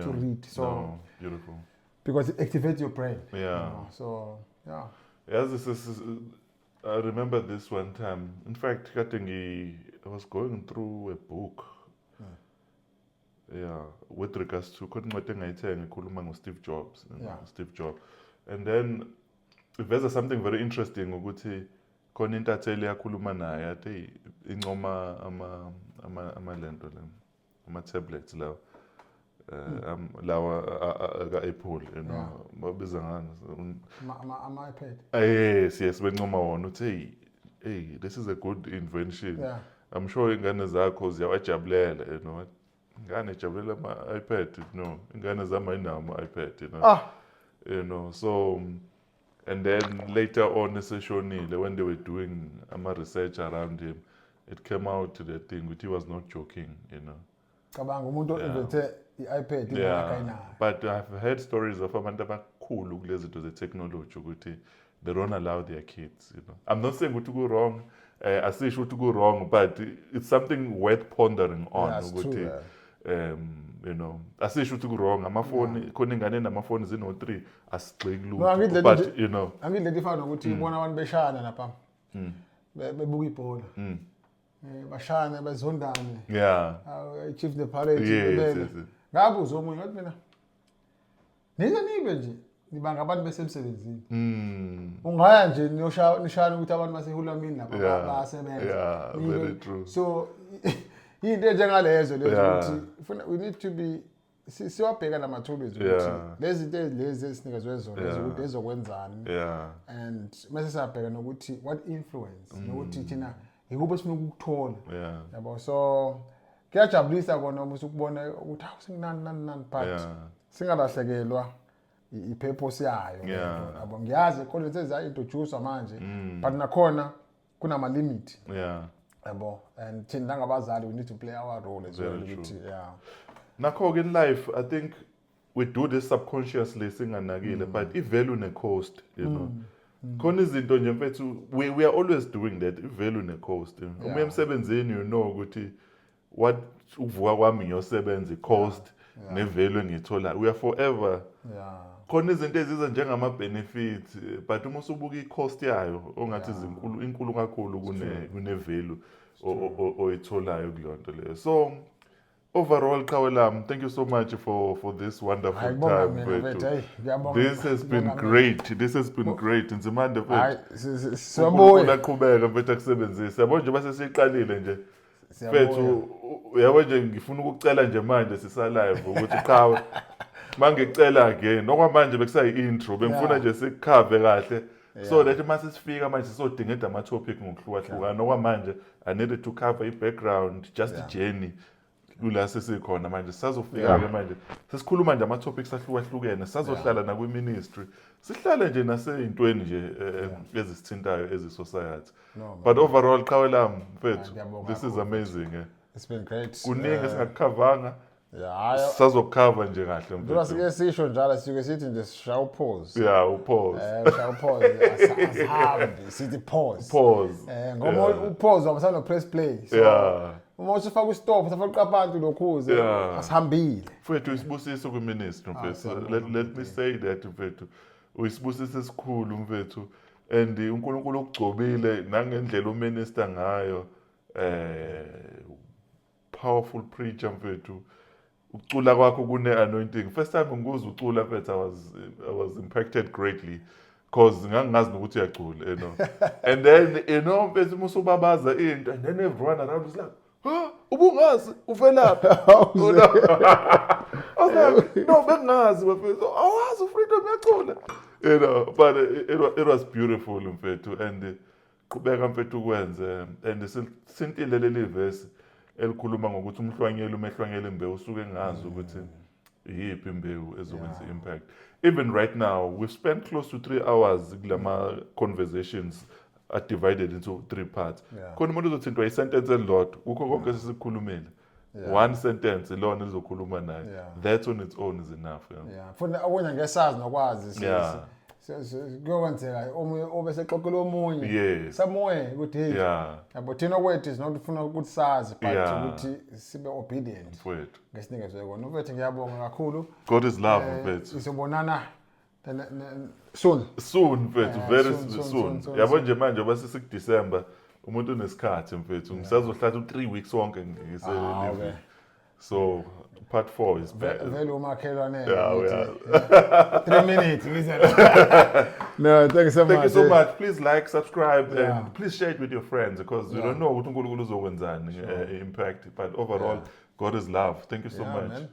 to read so beautiful because it activates your brain. So this is I remember this one time in fact kade was going through a book. Yeah, with regards to incwadi engayithenga ikhuluma ngoSteve Jobs, Steve Jobs. And then there's something very interesting ukuthi khona intatheli yakhuluma naye athi incoma amalento la ama-tablets lawa lawa ka-Apple, babiza ngani ama-iPad. Yes, bencoma wona uthi hey, this is a good invention. I'm sure ingane zakho ziyawajabulela, ingane jabulela ama-iPad, ingane zami ayinawo ama-iPad, so and then later on eseshonile when they were doing research around him, it came out to the thing that he was not joking. Cabanga umuntu invente i-iPad ingakayinayo. But I've heard stories of abantu abakhulu kulezi zinto ze-technology ukuthi they don't allow their kids. I'm not saying ukuthi go wrong. Asisho ukuthi go wrong, but it's something worth pondering on. That's true. Asisho ukuthi ku-wrong amafoni khona ingane namafoni zino-3 asigxeki lutho, but angithi lento ifana nokuthi ibona abantu beshana lapha bebuka ibhola bashana bezondane chief the parade ngabuza omunye ngathi mina nibe nje nibanga abantu besemsebenzini ungaya nje nishana ukuthi abantu basehulamini lapha basebenza. Very true. So into njengalezo lezo ukuthi we need to be siwabheka lamathuluzi ukuthi lezi zinto lezi esinikezwe zona ukuthi ezokwenzani, and mase siyabheka nokuthi what influence nokuthi thina yikuphi esifuna ukukuthola, yabo. So kuyajabulisa kona uma usukubona ukuthi singinani but singalahlekelwa i-purpose yayo, yabo. Ngiyazi ikhona seziya-introduce manje, but nakhona kunama limit, yabo, and thina ngabazali we need to play our role as well. Nakho in life I think we do this subconsciously singanakile, but i-value ne-cost, khona izinto nje mfethu we are always doing that, i-value ne-cost. Uma emsebenzini ukuthi what ukuvuka kwami ngiyosebenza i-cost ne-value engiyithola, we are forever. Khona izinto eziza njengama-benefits, but uma usubuka i-cost yayo ongathi inkulu kakhulu kune-value oyitholayo kuleyo nto leyo. So overall, Kawelam, thank you so much for this wonderful time. This has been great. This has been great. Nzimande mfethu. Siyabonga mfethu akusebenzise. Yabo nje base siqalile nje. Mfethu yabo nje ngifuna ukucela nje manje sisalive ukuthi Kawe mangicela again nokwamanje bekusayi-intro bengifuna nje sikukhave kahle so that mase sifika manje sisodinga ama-topic ngokuhlukahlukana. Nokwamanje I needed to cover i-background, just journey lula sesikhona manje sisazofika-ke manje sesikhuluma nje ama-topics ahlukahlukene, sisazohlala nakwi-ministry, sihlale nje nasey'ntweni nje ezisithintayo ezi-society. But overall Kawelam mfethu, this is amazing. It's been great. Kuningi esingakukhavanga, sisazokukhava nje kahle mfethu. Sike sisho njalo sike sithi nje shall pause. Upause. Shall pause. Asihambi sithi pause. Ngoba upause awusana press play. So uma usufaka u-stop usafaka uqaphantu lokhuze asihambile. Mfethu isibusiso kwi-ministry mfethu. Let me say that mfethu. Uyisibusiso esikhulu mfethu, and uNkulunkulu ukugcobile nangendlela uminister ngayo, powerful preacher mfethu. Ukucula kwakho kune-anointing. First time ngikuzwa ucula mfethu I was impacted greatly because ngangazi nokuthi uyacula, and then mfethu uma usubabaza into and then everyone around was like, ubungazi uvelaphi? I was like, no, bengazi mfethu. Awazi uFreedom uyacula. But it was beautiful mfethu, and qhubeka mfethu ukwenze, and sintile leli verse elikhuluma ngokuthi umehlwanyela imbewu usuke ngazi ukuthi yiphi imbewu ezokwenza impact. Even right now we've spent close to 3 hours kulama conversations are divided into 3 parts. Khona umuntu uzothintwa i-sentence elilodwa kukho konke esikukhulumile. One sentence alone elizokhuluma naye. That on its own is enough. Funa okunye ngesazi nokwazi kuyokwenzeka obese xoxela omunye somewhere ukuthi hey yabo thina kwethu sinokufuna ukuthi sazi but ukuthi sibe obedient ngesinikezo kona. Mfethu ngiyabonga kakhulu. God is love mfethu. Sizobonana soon mfethu, very soon. Yabo nje manje base sikuDecember umuntu unesikhathi mfethu ngisazohlala 3 weeks wonke ngise okay. so part 4 is better. Vele umakhelwane. Yeah. 3 minutes ngizela. No, thank you so much. Thank you so much. Please like, subscribe, and please share it with your friends because you don't know what uNkulunkulu uzokwenzani impact. But overall, God is love. Thank you so much. Man.